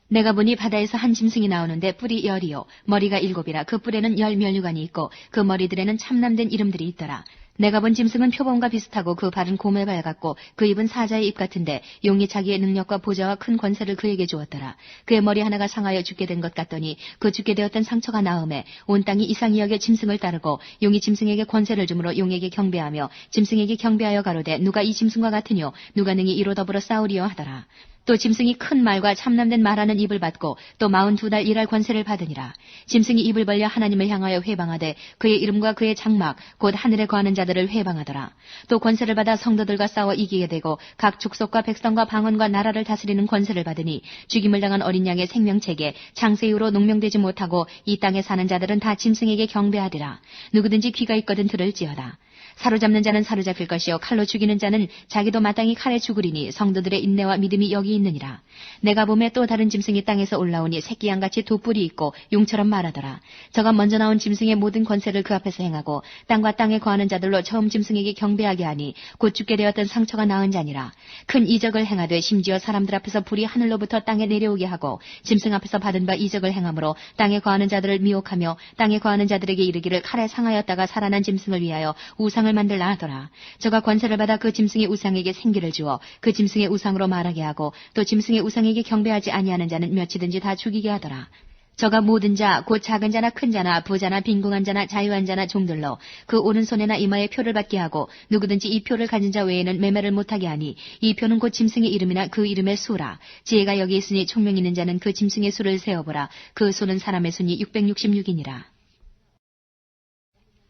A: 내가 보니 바다에서 한 짐승이 나오는데 뿔이 10이요 머리가 7이라 그 뿔에는 10 면류관이 있고 그 머리들에는 참남된 이름들이 있더라. 내가 본 짐승은 표범과 비슷하고 그 발은 곰에 발 같고 그 입은 사자의 입 같은데 용이 자기의 능력과 보좌와 큰 권세를 그에게 주었더라. 그의 머리 하나가 상하여 죽게 된 것 같더니 그 죽게 되었던 상처가 나음에 온 땅이 이상히 여겨 짐승을 따르고 용이 짐승에게 권세를 주므로 용에게 경배하며 짐승에게 경배하여 가로되 누가 이 짐승과 같으뇨 누가 능히 이로 더불어 싸우리요 하더라. 또 짐승이 큰 말과 참남된 말하는 입을 받고 또 42달 일할 권세를 받으니라. 짐승이 입을 벌려 하나님을 향하여 회방하되 그의 이름과 그의 장막 곧 하늘에 거하는 자들을 회방하더라. 또 권세를 받아 성도들과 싸워 이기게 되고 각 족속과 백성과 방언과 나라를 다스리는 권세를 받으니 죽임을 당한 어린 양의 생명책에 창세 이후로 농명되지 못하고 이 땅에 사는 자들은 다 짐승에게 경배하리라. 누구든지 귀가 있거든 들을지어다. 사로잡는 자는 사로잡힐 것이요 칼로 죽이는 자는 자기도 마땅히 칼에 죽으리니 성도들의 인내와 믿음이 여기 있느니라. 내가 보매 또 다른 짐승이 땅에서 올라오니 새끼 양같이 돋불이 있고 용처럼 말하더라. 저가 먼저 나온 짐승의 모든 권세를 그 앞에서 행하고 땅과 땅에 거하는 자들로 처음 짐승에게 경배하게 하니 곧 죽게 되었던 상처가 나은 자니라. 큰 이적을 행하되 심지어 사람들 앞에서 불이 하늘로부터 땅에 내려오게 하고 짐승 앞에서 받은 바 이적을 행함으로 땅에 거하는 자들을 미혹하며 땅에 거하는 자들에게 이르기를 칼에 상하였다가 살아난 짐승을 위하여 우상을 만들라 하더라. 저가 권세를 받아 그 짐승의 우상에게 생기를 주어 그 짐승의 우상으로 말하게 하고 또 짐승의 우상에게 경배하지 아니하는 자는 몇이든지 다 죽이게 하더라. 저가 모든 자, 곧 작은 자나 큰 자나 부자나 빈궁한 자나 자유한 자나 종들로 그 오른손에나 이마에 표를 받게 하고 누구든지 이 표를 가진 자 외에는 매매를 못하게 하니 이 표는 곧 짐승의 이름이나 그 이름의 수라. 지혜가 여기 있으니 총명 있는 자는 그 짐승의 수를 세어보라. 그 수는 사람의 수니 666이니라.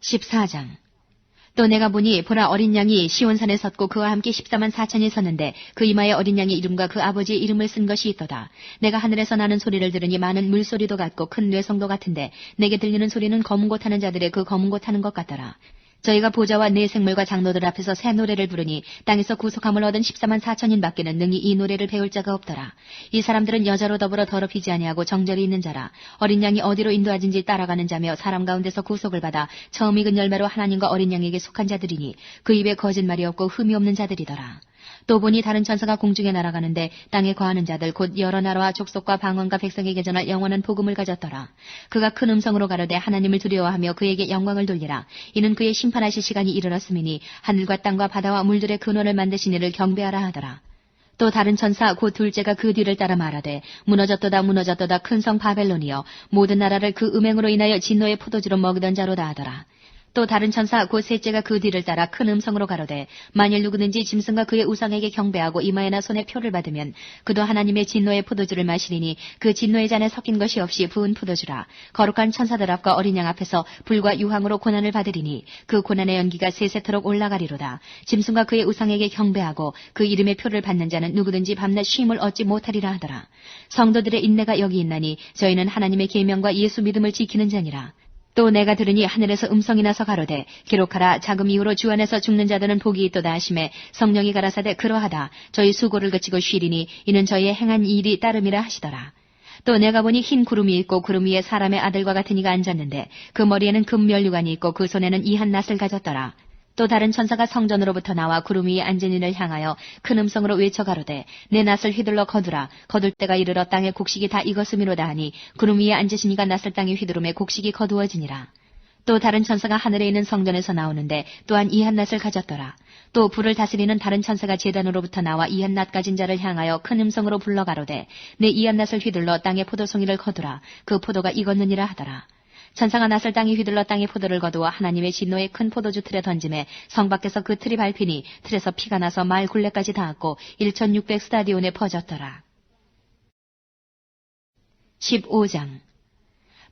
A: 14장. 또 내가 보니 보라 어린 양이 시온산에 섰고 그와 함께 14만 4천이 섰는데 그 이마에 어린 양의 이름과 그 아버지의 이름을 쓴 것이 있도다. 내가 하늘에서 나는 소리를 들으니 많은 물소리도 같고 큰 뇌성도 같은데 내게 들리는 소리는 검은 곳 하는 자들의 그 검은 곳 하는 것 같더라. 저희가 보좌와 네 생물과 장로들 앞에서 새 노래를 부르니 땅에서 구속함을 얻은 14만 4천인 밖에는 능히 이 노래를 배울 자가 없더라. 이 사람들은 여자로 더불어 더럽히지 아니하고 정절이 있는 자라. 어린 양이 어디로 인도하진지 따라가는 자며 사람 가운데서 구속을 받아 처음 익은 열매로 하나님과 어린 양에게 속한 자들이니 그 입에 거짓말이 없고 흠이 없는 자들이더라. 또 보니 다른 천사가 공중에 날아가는데 땅에 거하는 자들 곧 여러 나라와 족속과 방언과 백성에게 전할 영원한 복음을 가졌더라. 그가 큰 음성으로 가로되 하나님을 두려워하며 그에게 영광을 돌리라. 이는 그의 심판하실 시간이 이르렀음이니 하늘과 땅과 바다와 물들의 근원을 만드신 이를 경배하라 하더라. 또 다른 천사 곧 둘째가 그 뒤를 따라 말하되 무너졌도다 무너졌도다 큰 성 바벨론이여 모든 나라를 그 음행으로 인하여 진노의 포도주로 먹이던 자로다 하더라. 또 다른 천사 곧 셋째가 그 뒤를 따라 큰 음성으로 가로되 만일 누구든지 짐승과 그의 우상에게 경배하고 이마에나 손에 표를 받으면 그도 하나님의 진노의 포도주를 마시리니 그 진노의 잔에 섞인 것이 없이 부은 포도주라. 거룩한 천사들 앞과 어린 양 앞에서 불과 유황으로 고난을 받으리니 그 고난의 연기가 세세토록 올라가리로다. 짐승과 그의 우상에게 경배하고 그 이름의 표를 받는 자는 누구든지 밤낮 쉼을 얻지 못하리라 하더라. 성도들의 인내가 여기 있나니 저희는 하나님의 계명과 예수 믿음을 지키는 자니라. 또 내가 들으니 하늘에서 음성이 나서 가로되 기록하라. 자금 이후로 주 안에서 죽는 자들은 복이 있도다 하심에 성령이 가라사대 그러하다. 저희 수고를 그치고 쉬리니 이는 저희의 행한 일이 따름이라 하시더라. 또 내가 보니 흰 구름이 있고 구름 위에 사람의 아들과 같은 이가 앉았는데 그 머리에는 금면류관이 있고 그 손에는 이한 낫을 가졌더라. 또 다른 천사가 성전으로부터 나와 구름 위에 앉은 이를 향하여 큰 음성으로 외쳐 가로되 내 낫을 휘둘러 거두라. 거둘 때가 이르러 땅의 곡식이 다 익었음이로다 하니 구름 위에 앉으신 이가 낫을 땅에 휘두르매 곡식이 거두어지니라. 또 다른 천사가 하늘에 있는 성전에서 나오는데 또한 이한 낫을 가졌더라. 또 불을 다스리는 다른 천사가 제단으로부터 나와 이한 낫 가진 자를 향하여 큰 음성으로 불러 가로되 내 이한 낫을 휘둘러 땅의 포도송이를 거두라. 그 포도가 익었느니라 하더라. 천사가 낫을 땅에 휘둘러 땅의 포도를 거두어 하나님의 진노의 큰 포도주 틀에 던짐에 성 밖에서 그 틀이 밟히니 틀에서 피가 나서 마을 굴레까지 닿았고 1600 스타디온에 퍼졌더라. 15장.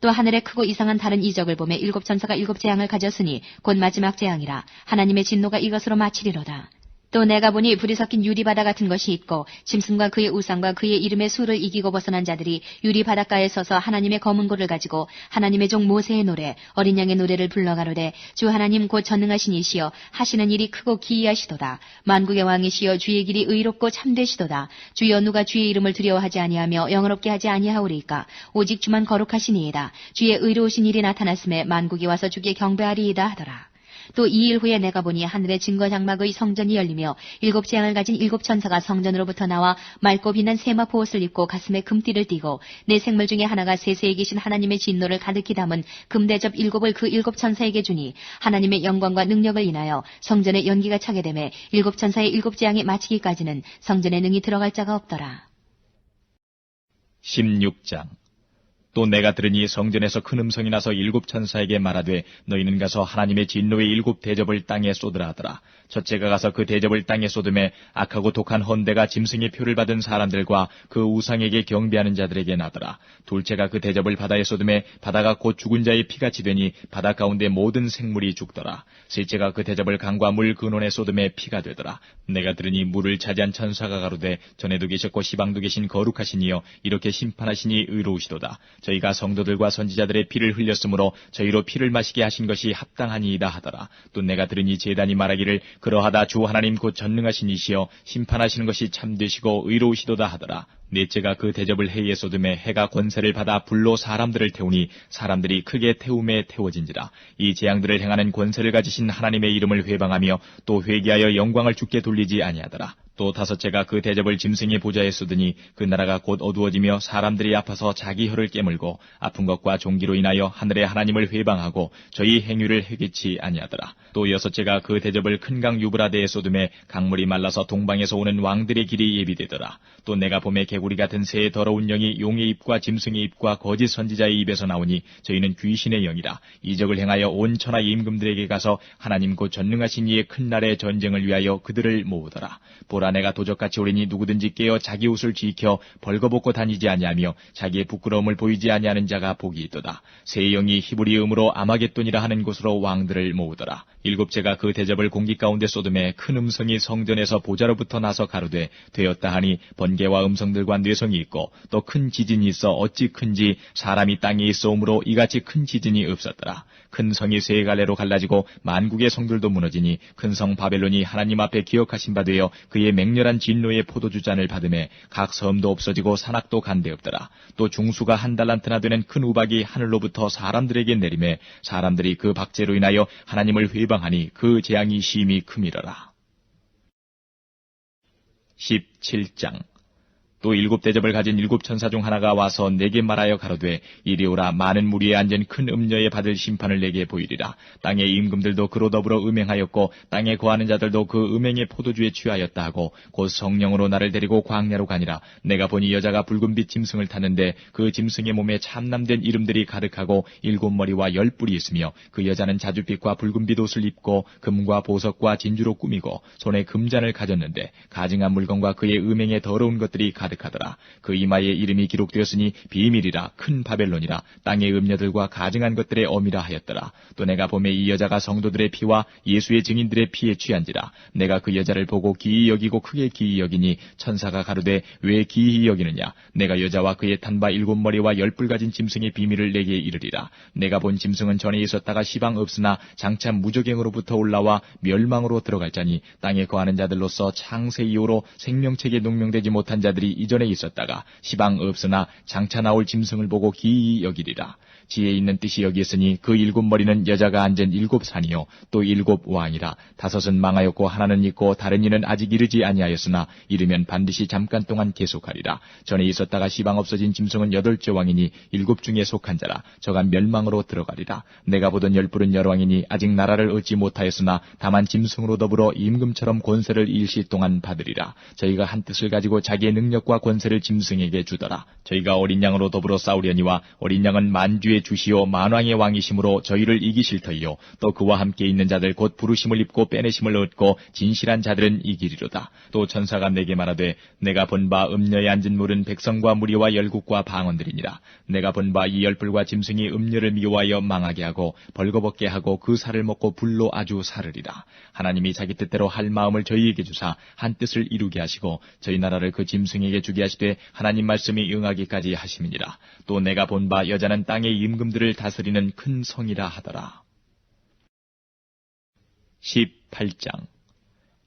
A: 또 하늘에 크고 이상한 다른 이적을 보매 7 천사가 7 재앙을 가졌으니 곧 마지막 재앙이라. 하나님의 진노가 이것으로 마치리로다. 또 내가 보니 불이 섞인 유리바다 같은 것이 있고 짐승과 그의 우상과 그의 이름의 수를 이기고 벗어난 자들이 유리바닷가에 서서 하나님의 검은 고를 가지고 하나님의 종 모세의 노래 어린 양의 노래를 불러가로되 주 하나님 곧 전능하신 이시여 하시는 일이 크고 기이하시도다. 만국의 왕이시여 주의 길이 의롭고 참되시도다. 주여 누가 주의 이름을 두려워하지 아니하며 영어롭게 하지 아니하오리이까. 오직 주만 거룩하시니이다. 주의 의로우신 일이 나타났음에 만국이 와서 주께 경배하리이다 하더라. 또 2일 후에 내가 보니 하늘의 증거 장막의 성전이 열리며 7 재앙을 가진 7 천사가 성전으로부터 나와 맑고 빛난 세마포 옷을 입고 가슴에 금띠를 띠고 네 생물 중에 하나가 세세에 계신 하나님의 진노를 가득히 담은 금대접 7을 그 7 천사에게 주니 하나님의 영광과 능력을 인하여 성전에 연기가 차게 되매 7 천사의 7 재앙이 마치기까지는 성전에 능히 들어갈 자가 없더라.
B: 16장. 또 내가 들으니 성전에서 큰 음성이 나서 7 천사에게 말하되 너희는 가서 하나님의 진노의 7 대접을 땅에 쏟으라 하더라. 첫째가 가서 그 대접을 땅에 쏟음에 악하고 독한 헌대가 짐승의 표를 받은 사람들과 그 우상에게 경배하는 자들에게 나더라. 둘째가 그 대접을 바다에 쏟음에 바다가 곧 죽은 자의 피같이 되니 바다 가운데 모든 생물이 죽더라. 셋째가 그 대접을 강과 물 근원에 쏟음에 피가 되더라. 내가 들으니 물을 차지한 천사가 가로되 전에도 계셨고 시방도 계신 거룩하신 이여 이렇게 심판하시니 의로우시도다. 저희가 성도들과 선지자들의 피를 흘렸으므로 저희로 피를 마시게 하신 것이 합당하니이다 하더라. 또 내가 들으니 제단이 말하기를 그러하다 주 하나님 곧 전능하신 이시여 심판하시는 것이 참되시고 의로우시도다 하더라. 넷째가 그 대접을 해에 쏟음에 해가 권세를 받아 불로 사람들을 태우니 사람들이 크게 태움에 태워진지라. 이 재앙들을 행하는 권세를 가지신 하나님의 이름을 회방하며 또 회개하여 영광을 주께 돌리지 아니하더라. 또 다섯째가 그 대접을 짐승의 보좌에 쏟으니 그 나라가 곧 어두워지며 사람들이 아파서 자기 혀를 깨물고 아픈 것과 종기로 인하여 하늘의 하나님을 회방하고 저희 행위를 회개치 아니하더라. 또 여섯째가 그 대접을 큰 강 유브라데에 쏟음에 강물이 말라서 동방에서 오는 왕들의 길이 예비되더라. 또 내가 봄에 개구리 같은 새의 더러운 영이 용의 입과 짐승의 입과 거짓 선지자의 입에서 나오니 저희는 귀신의 영이라. 이적을 행하여 온 천하 임금들에게 가서 하나님 곧 전능하신 이의 큰 날의 전쟁을 위하여 그들을 모으더라. 보라 내가 도적같이 오리니 누구든지 깨어 자기 옷을 지켜 벌거벗고 다니지 아니하며 자기의 부끄러움을 보이지 아니하는 자가 복이 있도다. 새 영이 히브리음으로 아마겟돈이라 하는 곳으로 왕들을 모으더라. 일곱째가 그 대접을 공기 가운데 쏟음에 큰 음성이 성전에서 보좌로부터 나서 가로되 되었다 하니 번개와 음성들과 뇌성이 있고 또 큰 지진이 있어 어찌 큰지 사람이 땅에 있어오므로 이같이 큰 지진이 없었더라. 큰 성이 세 갈래로 갈라지고 만국의 성들도 무너지니 큰 성 바벨론이 하나님 앞에 기억하신 바 되어 그의 맹렬한 진노의 포도주 잔을 받음에 각 섬도 없어지고 산악도 간데 없더라. 또 중수가 1달란트나 되는 큰 우박이 하늘로부터 사람들에게 내림에 사람들이 그 박제로 인하여 하나님을 회방하니 그 재앙이 심히 크미러라. 17장. 또 7 대접을 가진 7 천사 중 하나가 와서 내게 말하여 가로되 이리 오라. 많은 무리에 앉은 큰 음녀에 받을 심판을 내게 보이리라. 땅의 임금들도 그로 더불어 음행하였고 땅에 거하는 자들도 그 음행의 포도주에 취하였다 하고 곧 성령으로 나를 데리고 광야로 가니라. 내가 보니 여자가 붉은빛 짐승을 탔는데 그 짐승의 몸에 참남된 이름들이 가득하고 7 머리와 10 뿔이 있으며 그 여자는 자줏빛과 붉은빛 옷을 입고 금과 보석과 진주로 꾸미고 손에 금잔을 가졌는데 가증한 물건과 그의 음행의 더러운 것들이 가득하더라. 그 이마에 이름이 기록되었으니 비밀이라 큰 바벨론이라 땅의 음녀들과 가증한 것들의 어미라 하였더라. 또 내가 보매 이 여자가 성도들의 피와 예수의 증인들의 피에 취한지라. 내가 그 여자를 보고 기이 여기고 크게 기이 여기니 천사가 가로되 왜 기이 여기느냐. 내가 여자와 그의 탄바 7 머리와 10 뿔 가진 짐승의 비밀을 내게 이르리라. 내가 본 짐승은 전에 있었다가 시방 없으나 장차 무저갱으로부터 올라와 멸망으로 들어갈 자니 땅에 거하는 자들로서 창세 이후로 생명책에 농명되지 못한 자들이 이전에 있었다가 시방 없으나 장차 나올 짐승을 보고 기이 여기리라. 지혜 있는 뜻이 여기 있으니 그 7 머리는 여자가 앉은 7 산이요 또 7 왕이라. 5은 망하였고 하나는 있고 다른 이는 아직 이르지 아니하였으나 이르면 반드시 잠깐 동안 계속하리라. 전에 있었다가 시방 없어진 짐승은 8째 왕이니 7 중에 속한 자라. 저가 멸망으로 들어가리라. 내가 보던 10 뿔은 열왕이니 아직 나라를 얻지 못하였으나 다만 짐승으로 더불어 임금처럼 권세를 일시 동안 받으리라. 저희가 한 뜻을 가지고 자기의 능력과 권세를 짐승에게 주더라. 저희가 어린 양으로 더불어 싸우려니와 어린 양은 만주의 주시오 만왕의 왕이심으로 저희를 이기실 터이요 또 그와 함께 있는 자들 곧 부르심을 입고 빼내심을 얻고 진실한 자들은 이기리로다. 또 천사가 내게 말하되 내가 본 바 음녀에 앉은 물은 백성과 무리와 열국과 방언들이니라. 내가 본 바 이 10 뿔과 짐승이 음녀를 미워하여 망하게 하고 벌거벗게 하고 그 살을 먹고 불로 아주 사르리라. 하나님이 자기 뜻대로 할 마음을 저희에게 주사 한 뜻을 이루게 하시고 저희 나라를 그 짐승에게 주게 하시되 하나님 말씀이 응하기까지 하심이니라. 또 내가 본 바 여자는 땅의 임금들을 다스리는 큰 성이라 하더라. 18장.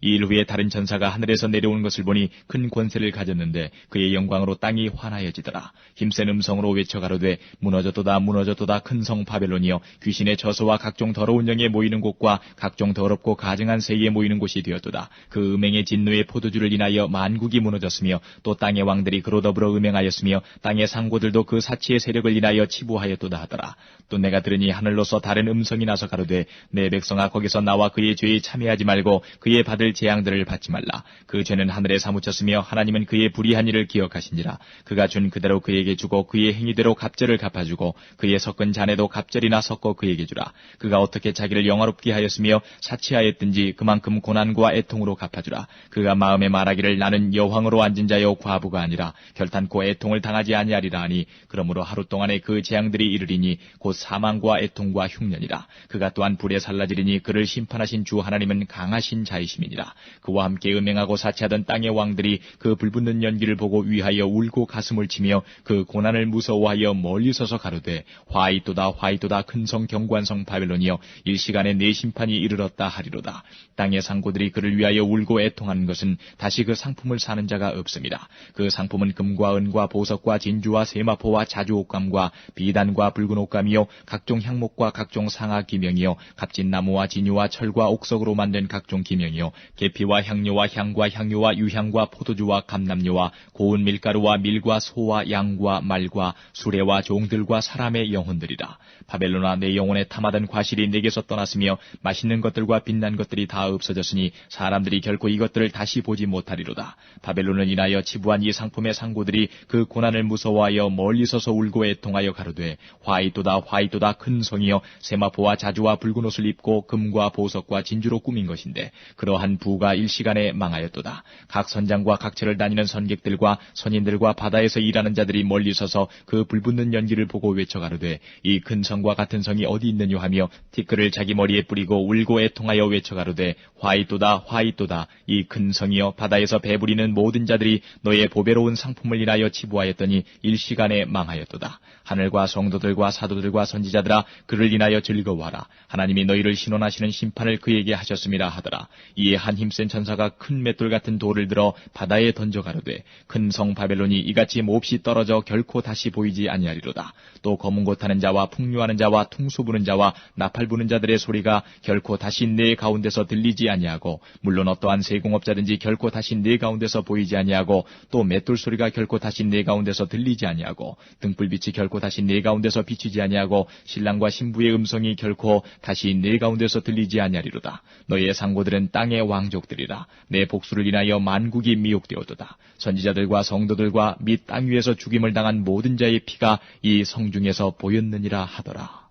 B: 이 일 후에 다른 천사가 하늘에서 내려오는 것을 보니 큰 권세를 가졌는데 그의 영광으로 땅이 환하여지더라. 힘센 음성으로 외쳐 가로되 무너졌도다 무너졌도다 큰 성 바벨론이여 귀신의 저소와 각종 더러운 영에 모이는 곳과 각종 더럽고 가증한 새에 모이는 곳이 되었도다. 그 음행의 진노의 포도주를 인하여 만국이 무너졌으며 또 땅의 왕들이 그로 더불어 음행하였으며 땅의 상고들도 그 사치의 세력을 인하여 치부하였도다 하더라. 또 내가 들으니 하늘로서 다른 음성이 나서 가로되 내 백성아 거기서 나와 그의 죄에 참여하지 말고 그의 받을 재앙들을 받지 말라. 그 죄는 하늘에 사무쳤으며 하나님은 그의 불의한 일을 기억하신지라. 그가 준 그대로 그에게 주고 그의 행위대로 갑절을 갚아주고 그의 섞은 잔에도 갑절이나 섞어 그에게 주라. 그가 어떻게 자기를 영화롭게 하였으며 사치하였든지 그만큼 고난과 애통으로 갚아주라. 그가 마음에 말하기를 나는 여왕으로 앉은 자여 과부가 아니라 결탄코 애통을 당하지 아니하리라 하니 그러므로 하루 동안에 그 재앙들이 이르리니 곧 사망과 애통과 흉년이라. 그가 또한 불에 살라지리니 그를 심판하신 주 하나님은 강하신 자이심이니라. 그와 함께 음행하고 사치하던 땅의 왕들이 그 불붙는 연기를 보고 위하여 울고 가슴을 치며 그 고난을 무서워하여 멀리 서서 가로되 화이또다 화이또다 큰 성 견고한 성 바벨론이여 일시간에 내 심판이 이르렀다 하리로다. 땅의 상고들이 그를 위하여 울고 애통하는 것은 다시 그 상품을 사는 자가 없습니다. 그 상품은 금과 은과 보석과 진주와 세마포와 자주옥감과 비단과 붉은 옷감이요 각종 향목과 각종 상아 기명이요 값진 나무와 진유와 철과 옥석으로 만든 각종 기명이요 계피와 향료와 향과 향유와 유향과 포도주와 감람료와 고운 밀가루와 밀과 소와 양과 말과 수레와 종들과 사람의 영혼들이라. 바벨론아 내 영혼에 탐하던 과실이 내게서 떠났으며 맛있는 것들과 빛난 것들이 다 없어졌으니 사람들이 결코 이것들을 다시 보지 못하리로다. 바벨론을 인하여 치부한 이 상품의 상고들이 그 고난을 무서워하여 멀리 서서 울고 애통하여 가로되 화이또다 화이또다 큰 성이여 세마포와 자주와 붉은 옷을 입고 금과 보석과 진주로 꾸민 것인데 그러한 부가 일시간에 망하였도다. 각 선장과 각처를 다니는 선객들과 선인들과 바다에서 일하는 자들이 멀리 서서 그 불붙는 연기를 보고 외쳐 가로되 이 큰 성과 같은 성이 어디 있느냐 하며 티끌을 자기 머리에 뿌리고 울고 애통하여 외쳐 가로되 화이또다 화이또다 이 큰 성이여 바다에서 배부리는 모든 자들이 너의 보배로운 상품을 인하여 치부하였더니 일시간에 망하였도다. 하늘과 성도들과 사도들과 선지자들아 그를 인하여 즐거워하라. 하나님이 너희를 신원하시는 심판을 그에게 하셨음이라 하더라. 이에 한 힘센 천사가 큰 맷돌 같은 돌을 들어 바다에 던져 가로되 큰 성 바벨론이 이같이 몹시 떨어져 결코 다시 보이지 아니하리로다. 또 검은 곳 타는 자와 풍류하는 자와 퉁소 부는 자와 나팔 부는 자들의 소리가 결코 다시 내 가운데서 들리지 아니하고 물론 어떠한 세공업자든지 결코 다시 내 가운데서 보이지 아니하고 또 맷돌 소리가 결코 다시 내 가운데서 들리지 아니하고 등불빛이 결코 다시 내 가운데서 비치지 아니하고 신랑과 신부의 음성이 결코 다시 내 가운데서 들리지 아니하리로다. 너희의 상고들은 땅의 왕족들이라. 내 복수를 인하여 만국이 미혹되었도다. 선지자들과 성도들과 및 땅 위에서 죽임을 당한 모든 자의 피가 이 성중에서 보였느니라 하더라.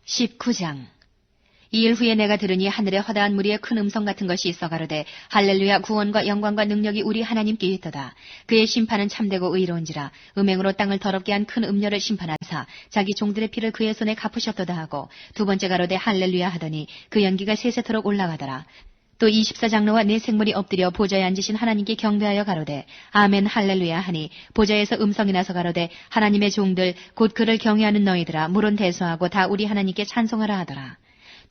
A: 19장. 이 일 후에 내가 들으니 하늘에 허다한 무리의 큰 음성 같은 것이 있어 가로되 할렐루야 구원과 영광과 능력이 우리 하나님께 있도다. 그의 심판은 참되고 의로운지라. 음행으로 땅을 더럽게 한 큰 음녀를 심판하사 자기 종들의 피를 그의 손에 갚으셨도다 하고 두 번째 가로되 할렐루야 하더니 그 연기가 세세토록 올라가더라. 또 24장로와 네 생물이 엎드려 보좌에 앉으신 하나님께 경배하여 가로되 아멘 할렐루야 하니 보좌에서 음성이 나서 가로되 하나님의 종들 곧 그를 경외하는 너희들아 물은 대수하고 다 우리 하나님께 찬송하라 하더라.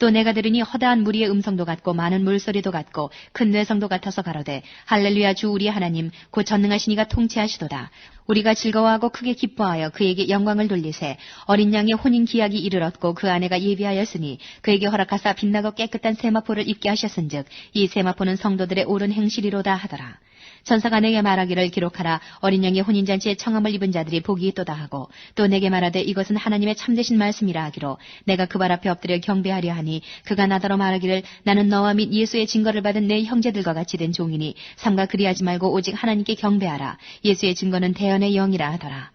A: 또 내가 들으니 허다한 무리의 음성도 같고 많은 물소리도 같고 큰 뇌성도 같아서 가로되 할렐루야 주 우리 하나님 곧 전능하신 이가 통치하시도다. 우리가 즐거워하고 크게 기뻐하여 그에게 영광을 돌리세. 어린 양의 혼인 기약이 이르렀고 그 아내가 예비하였으니 그에게 허락하사 빛나고 깨끗한 세마포를 입게 하셨은즉 이 세마포는 성도들의 옳은 행실이로다 하더라. 천사가 내게 말하기를 기록하라. 어린 양의 혼인잔치에 청함을 입은 자들이 복이 있도다 하고 또 내게 말하되 이것은 하나님의 참되신 말씀이라 하기로 내가 그 발 앞에 엎드려 경배하려 하니 그가 나더러 말하기를 나는 너와 및 예수의 증거를 받은 내 형제들과 같이 된 종이니 삼가 그리하지 말고 오직 하나님께 경배하라. 예수의 증거는 대언의 영이라 하더라.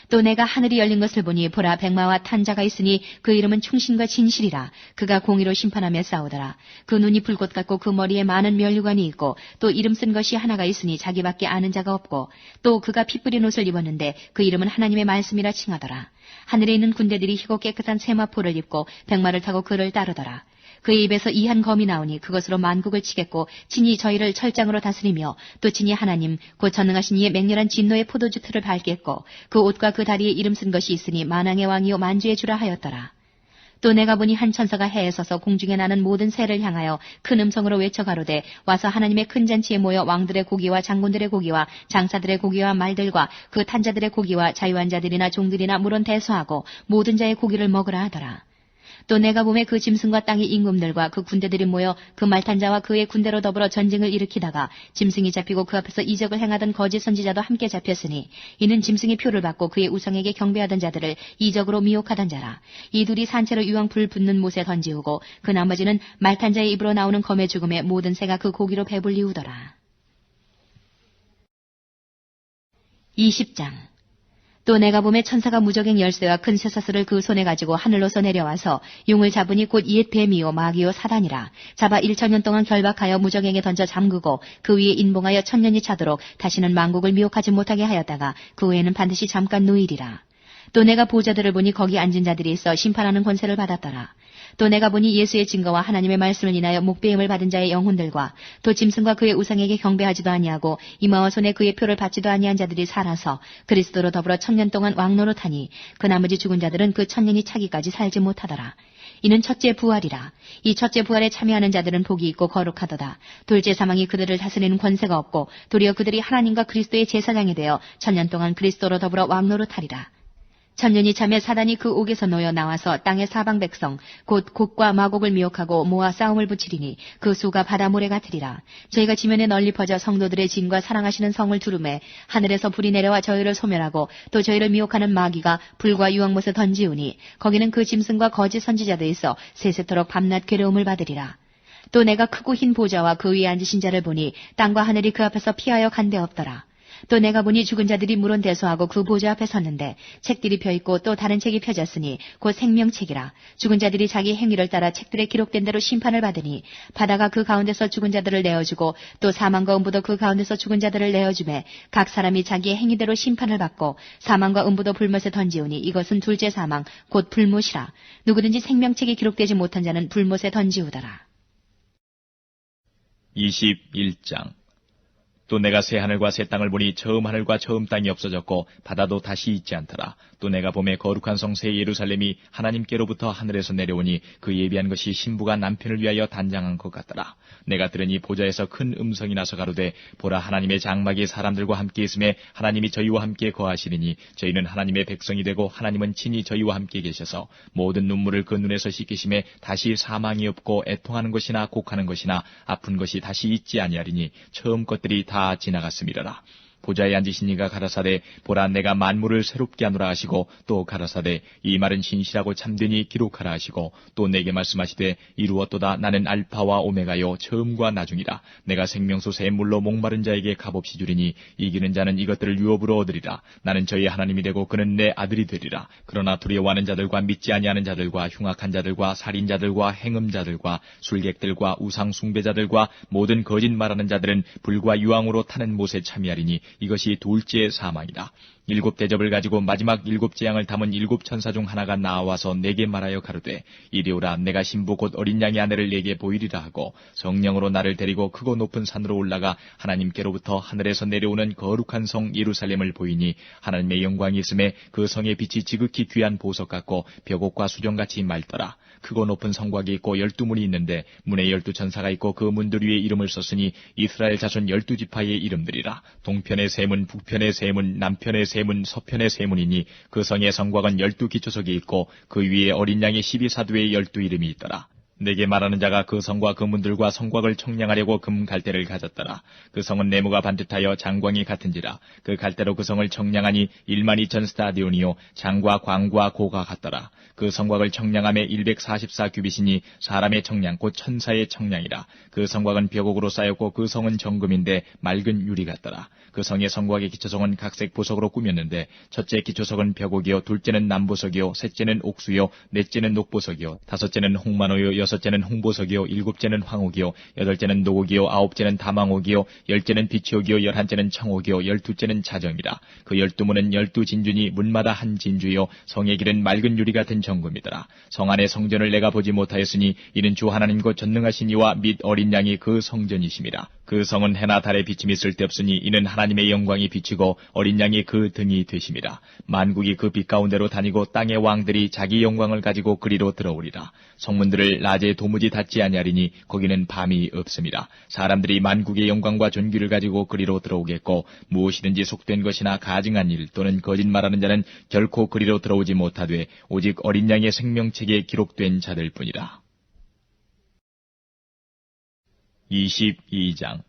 A: 또 내가 하늘이 열린 것을 보니 보라 백마와 탄 자가 있으니 그 이름은 충신과 진실이라. 그가 공의로 심판하며 싸우더라. 그 눈이 불꽃 같고 그 머리에 많은 면류관이 있고 또 이름 쓴 것이 하나가 있으니 자기밖에 아는 자가 없고 또 그가 피 뿌린 옷을 입었는데 그 이름은 하나님의 말씀이라 칭하더라. 하늘에 있는 군대들이 희고 깨끗한 세마포를 입고 백마를 타고 그를 따르더라. 그의 입에서 이한 검이 나오니 그것으로 만국을 치겠고 친히 저희를 철장으로 다스리며 또 친히 하나님 곧 전능하신 이의 맹렬한 진노의 포도주 틀을 밟겠고 그 옷과 그 다리에 이름 쓴 것이 있으니 만왕의 왕이요 만주의 주라 하였더라. 또 내가 보니 한 천사가 해에 서서 공중에 나는 모든 새를 향하여 큰 음성으로 외쳐 가로되 와서 하나님의 큰 잔치에 모여 왕들의 고기와 장군들의 고기와 장사들의 고기와 말들과 그 탄자들의 고기와 자유한 자들이나 종들이나 물론 대수하고 모든 자의 고기를 먹으라 하더라. 또 내가 보매 그 짐승과 땅의 임금들과 그 군대들이 모여 그 말탄자와 그의 군대로 더불어 전쟁을 일으키다가 짐승이 잡히고 그 앞에서 이적을 행하던 거짓 선지자도 함께 잡혔으니 이는 짐승의 표를 받고 그의 우상에게 경배하던 자들을 이적으로 미혹하던 자라. 이 둘이 산채로 유황 불 붙는 못에 던지우고 그 나머지는 말탄자의 입으로 나오는 검의 죽음에 모든 새가 그 고기로 배불리우더라. 20장. 또 내가 보매 천사가 무적행 열쇠와 큰 쇠사슬을 그 손에 가지고 하늘로서 내려와서 용을 잡으니 곧 옛 뱀이요 마귀요 사단이라. 잡아 1000년 동안 결박하여 무적행에 던져 잠그고 그 위에 인봉하여 1000년이 차도록 다시는 만국을 미혹하지 못하게 하였다가 그 후에는 반드시 잠깐 누이리라. 또 내가 보좌들을 보니 거기 앉은 자들이 있어 심판하는 권세를 받았더라. 또 내가 보니 예수의 증거와 하나님의 말씀을 인하여 목배임을 받은 자의 영혼들과 또 짐승과 그의 우상에게 경배하지도 아니하고 이마와 손에 그의 표를 받지도 아니한 자들이 살아서 그리스도로 더불어 1000년 동안 왕노릇하니 그 나머지 죽은 자들은 그 1000년이 차기까지 살지 못하더라. 이는 첫째 부활이라. 이 첫째 부활에 참여하는 자들은 복이 있고 거룩하도다. 둘째 사망이 그들을 다스리는 권세가 없고 도리어 그들이 하나님과 그리스도의 제사장이 되어 1000년 동안 그리스도로 더불어 왕노릇하리라. 1000년이 차매 사단이 그 옥에서 놓여 나와서 땅의 사방 백성 곧 곡과 마곡을 미혹하고 모아 싸움을 붙이리니 그 수가 바다 모래 같으리라. 저희가 지면에 널리 퍼져 성도들의 진과 사랑하시는 성을 두루매 하늘에서 불이 내려와 저희를 소멸하고 또 저희를 미혹하는 마귀가 불과 유황못에 던지우니 거기는 그 짐승과 거짓 선지자도 있어 세세토록 밤낮 괴로움을 받으리라. 또 내가 크고 흰 보좌와 그 위에 앉으신 자를 보니 땅과 하늘이 그 앞에서 피하여 간데 없더라. 또 내가 보니 죽은 자들이 물론 대소하고 그 보좌 앞에 섰는데 책들이 펴있고 또 다른 책이 펴졌으니 곧 생명책이라. 죽은 자들이 자기 행위를 따라 책들에 기록된 대로 심판을 받으니 바다가 그 가운데서 죽은 자들을 내어주고 또 사망과 음부도 그 가운데서 죽은 자들을 내어주매 각 사람이 자기의 행위대로 심판을 받고 사망과 음부도 불못에 던지우니 이것은 둘째 사망 곧 불못이라. 누구든지 생명책이 기록되지 못한 자는 불못에 던지우더라.
B: 21장. 또 내가 새 하늘과 새 땅을 보니 처음 하늘과 처음 땅이 없어졌고 바다도 다시 있지 않더라. 또 내가 보매 거룩한 성 새 예루살렘이 하나님께로부터 하늘에서 내려오니 그 예비한 것이 신부가 남편을 위하여 단장한 것 같더라. 내가 들으니 보좌에서 큰 음성이 나서 가로되 보라 하나님의 장막이 사람들과 함께 있음에 하나님이 저희와 함께 거하시리니 저희는 하나님의 백성이 되고 하나님은 친히 저희와 함께 계셔서 모든 눈물을 그 눈에서 씻기심에 다시 사망이 없고 애통하는 것이나 곡하는 것이나 아픈 것이 다시 있지 아니하리니 처음 것들이 다 지나갔음이라라. 보좌에 앉으신 이가 가라사대 보라 내가 만물을 새롭게 하노라 하시고 또 가라사대 이 말은 신실하고 참되니 기록하라 하시고 또 내게 말씀하시되 이루었도다 나는 알파와 오메가요 처음과 나중이라. 내가 생명수 새 물로 목마른 자에게 값없이 주리니 이기는 자는 이것들을 유업으로 얻으리라. 나는 저희 하나님이 되고 그는 내 아들이 되리라. 그러나 두려워하는 자들과 믿지 아니하는 자들과 흉악한 자들과 살인자들과 행음자들과 술객들과 우상 숭배자들과 모든 거짓 말하는 자들은 불과 유황으로 타는 못에 참여하리니 이것이 둘째 사망이다. 7 대접을 가지고 마지막 7 재앙을 담은 7 천사 중 하나가 나와서 내게 말하여 가로되 이리오라 내가 신부 곧 어린 양의 아내를 내게 보이리라 하고 성령으로 나를 데리고 크고 높은 산으로 올라가 하나님께로부터 하늘에서 내려오는 거룩한 성 예루살렘을 보이니 하나님의 영광이 있음에 그 성의 빛이 지극히 귀한 보석 같고 벽옥과 수정같이 맑더라. 크고 높은 성곽이 있고 12문이 있는데 문에 12 천사가 있고 그 문들 위에 이름을 썼으니 이스라엘 자손 12지파의 이름들이라. 동편의 세 문, 북편의 세 문, 남편의 세 문, 서편의 세 문이니 그 성의 성곽은 12 기초석이 있고 그 위에 어린 양의 12사도의 12 이름이 있더라. 내게 말하는 자가 그 성과 그 문들과 성곽을 청량하려고 금 갈대를 가졌더라. 그 성은 네모가 반듯하여 장광이 같은지라. 그 갈대로 그 성을 청량하니 12,000 스타디온이요 장과 광과 고가 같더라. 그 성곽을 청량함에 144 규빗이니 사람의 청량 곧 천사의 청량이라. 그 성곽은 벽옥으로 쌓였고 그 성은 정금인데 맑은 유리 같더라. 그 성의 성곽의 기초석은 각색 보석으로 꾸몄는데 첫째 기초석은 벽옥이요 둘째는 남보석이요 셋째는 옥수요 넷째는 녹보석이요 다섯째는 홍만호요 6째는 홍보석이요 7째는 황옥이요 8째는 노곡이요 9째는 다망옥이요 10째는 비치옥이요 11째는 청옥이요 12째는 자정이라. 그 12문은 12진주니 문마다 한 진주요 성의 길은 맑은 유리 같은 정금이더라. 성 안의 성전을 내가 보지 못하였으니 이는 주 하나님 곧 전능하신 이와 및 어린 양이 그 성전이심이라. 그 성은 해나 달의 비침이 쓸데없으니 이는 하나님의 영광이 비치고 어린 양이 그 등이 되심이라. 만국이 그 빛 가운데로 다니고 땅의 왕들이 자기 영광을 가지고 그리로 들어오리라. 성문들을 낮에 도무지 닫지 아니하리니 거기는 밤이 없음이라. 사람들이 만국의 영광과 존귀를 가지고 그리로 들어오겠고 무엇이든지 속된 것이나 가증한 일 또는 거짓말하는 자는 결코 그리로 들어오지 못하되 오직 어린 양의 생명책에 기록된 자들뿐이라. 22장.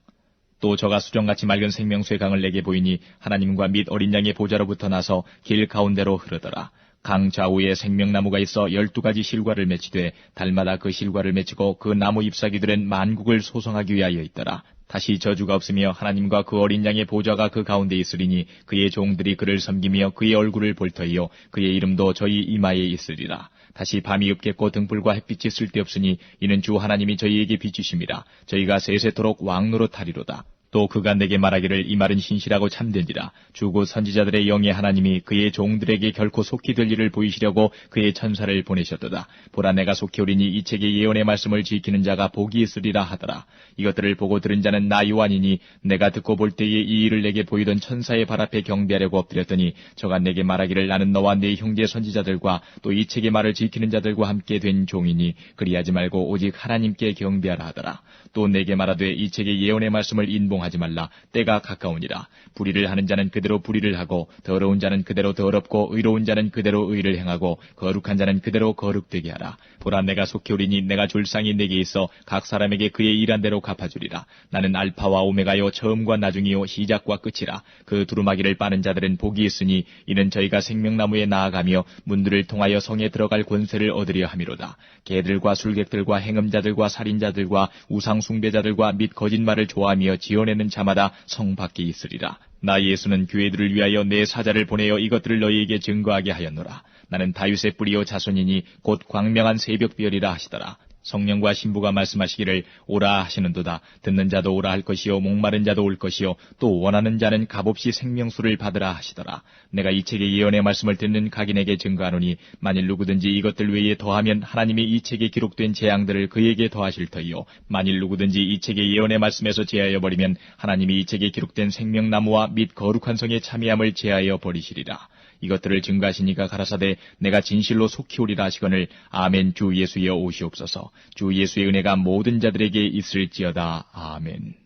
B: 또 저가 수정같이 맑은 생명수의 강을 내게 보이니 하나님과 및 어린 양의 보좌로부터 나서 길 가운데로 흐르더라. 강 좌우에 생명나무가 있어 12가지 실과를 맺히되 달마다 그 실과를 맺히고 그 나무 잎사귀들은 만국을 소성하기 위하여 있더라. 다시 저주가 없으며 하나님과 그 어린 양의 보좌가 그 가운데 있으리니 그의 종들이 그를 섬기며 그의 얼굴을 볼 터이요 그의 이름도 저희 이마에 있으리라. 다시 밤이 없겠고 등불과 햇빛이 쓸데없으니 이는 주 하나님이 저희에게 비추심이라. 저희가 세세토록 왕노릇 하리로다. 또 그가 내게 말하기를 이 말은 신실하고 참된지라. 주고 선지자들의 영의 하나님이 그의 종들에게 결코 속히 될 일을 보이시려고 그의 천사를 보내셨도다. 보라 내가 속히 오리니 이 책의 예언의 말씀을 지키는 자가 복이 있으리라 하더라. 이것들을 보고 들은 자는 나 요한이니 내가 듣고 볼 때에 이 일을 내게 보이던 천사의 발 앞에 경배하려고 엎드렸더니 저가 내게 말하기를 나는 너와 네 형제 선지자들과 또 이 책의 말을 지키는 자들과 함께 된 종이니 그리하지 말고 오직 하나님께 경배하라 하더라. 또 내게 말하되 이 책의 예언의 말씀을 인봉하지 말라. 때가 가까우니라. 불의를 하는 자는 그대로 불의를 하고 더러운 자는 그대로 더럽고 의로운 자는 그대로 의를 행하고 거룩한 자는 그대로 거룩되게 하라. 보라 내가 속히 오리니 내가 줄 상이 내게 있어 각 사람에게 그의 일한 대로 갚아주리라. 나는 알파와 오메가요 처음과 나중이요 시작과 끝이라. 그 두루마기를 빠는 자들은 복이 있으니 이는 저희가 생명나무에 나아가며 문들을 통하여 성에 들어갈 권세를 얻으려 함이로다. 개들과 술객들과 행음자들과 살인자들과 우상 숭배자들과 및 거짓말을 좋아하며 지어내는 자마다 성 밖에 있으리라. 나 예수는 교회들을 위하여 내 사자를 보내어 이것들을 너희에게 증거하게 하였노라. 나는 다윗의 뿌리요 자손이니 곧 광명한 새벽별이라 하시더라. 성령과 신부가 말씀하시기를 오라 하시는도다. 듣는 자도 오라 할 것이요 목마른 자도 올 것이요 또 원하는 자는 값없이 생명수를 받으라 하시더라. 내가 이 책의 예언의 말씀을 듣는 각인에게 증거하노니 만일 누구든지 이것들 외에 더하면 하나님이 이 책에 기록된 재앙들을 그에게 더하실 터이요 만일 누구든지 이 책의 예언의 말씀에서 제하여 버리면 하나님이 이 책에 기록된 생명나무와 및 거룩한 성의 참여함을 제하여 버리시리라. 이것들을 증거하시니까 가라사대 내가 진실로 속히 오리라 하시거늘 아멘. 주 예수여 오시옵소서. 주 예수의 은혜가 모든 자들에게 있을지어다. 아멘.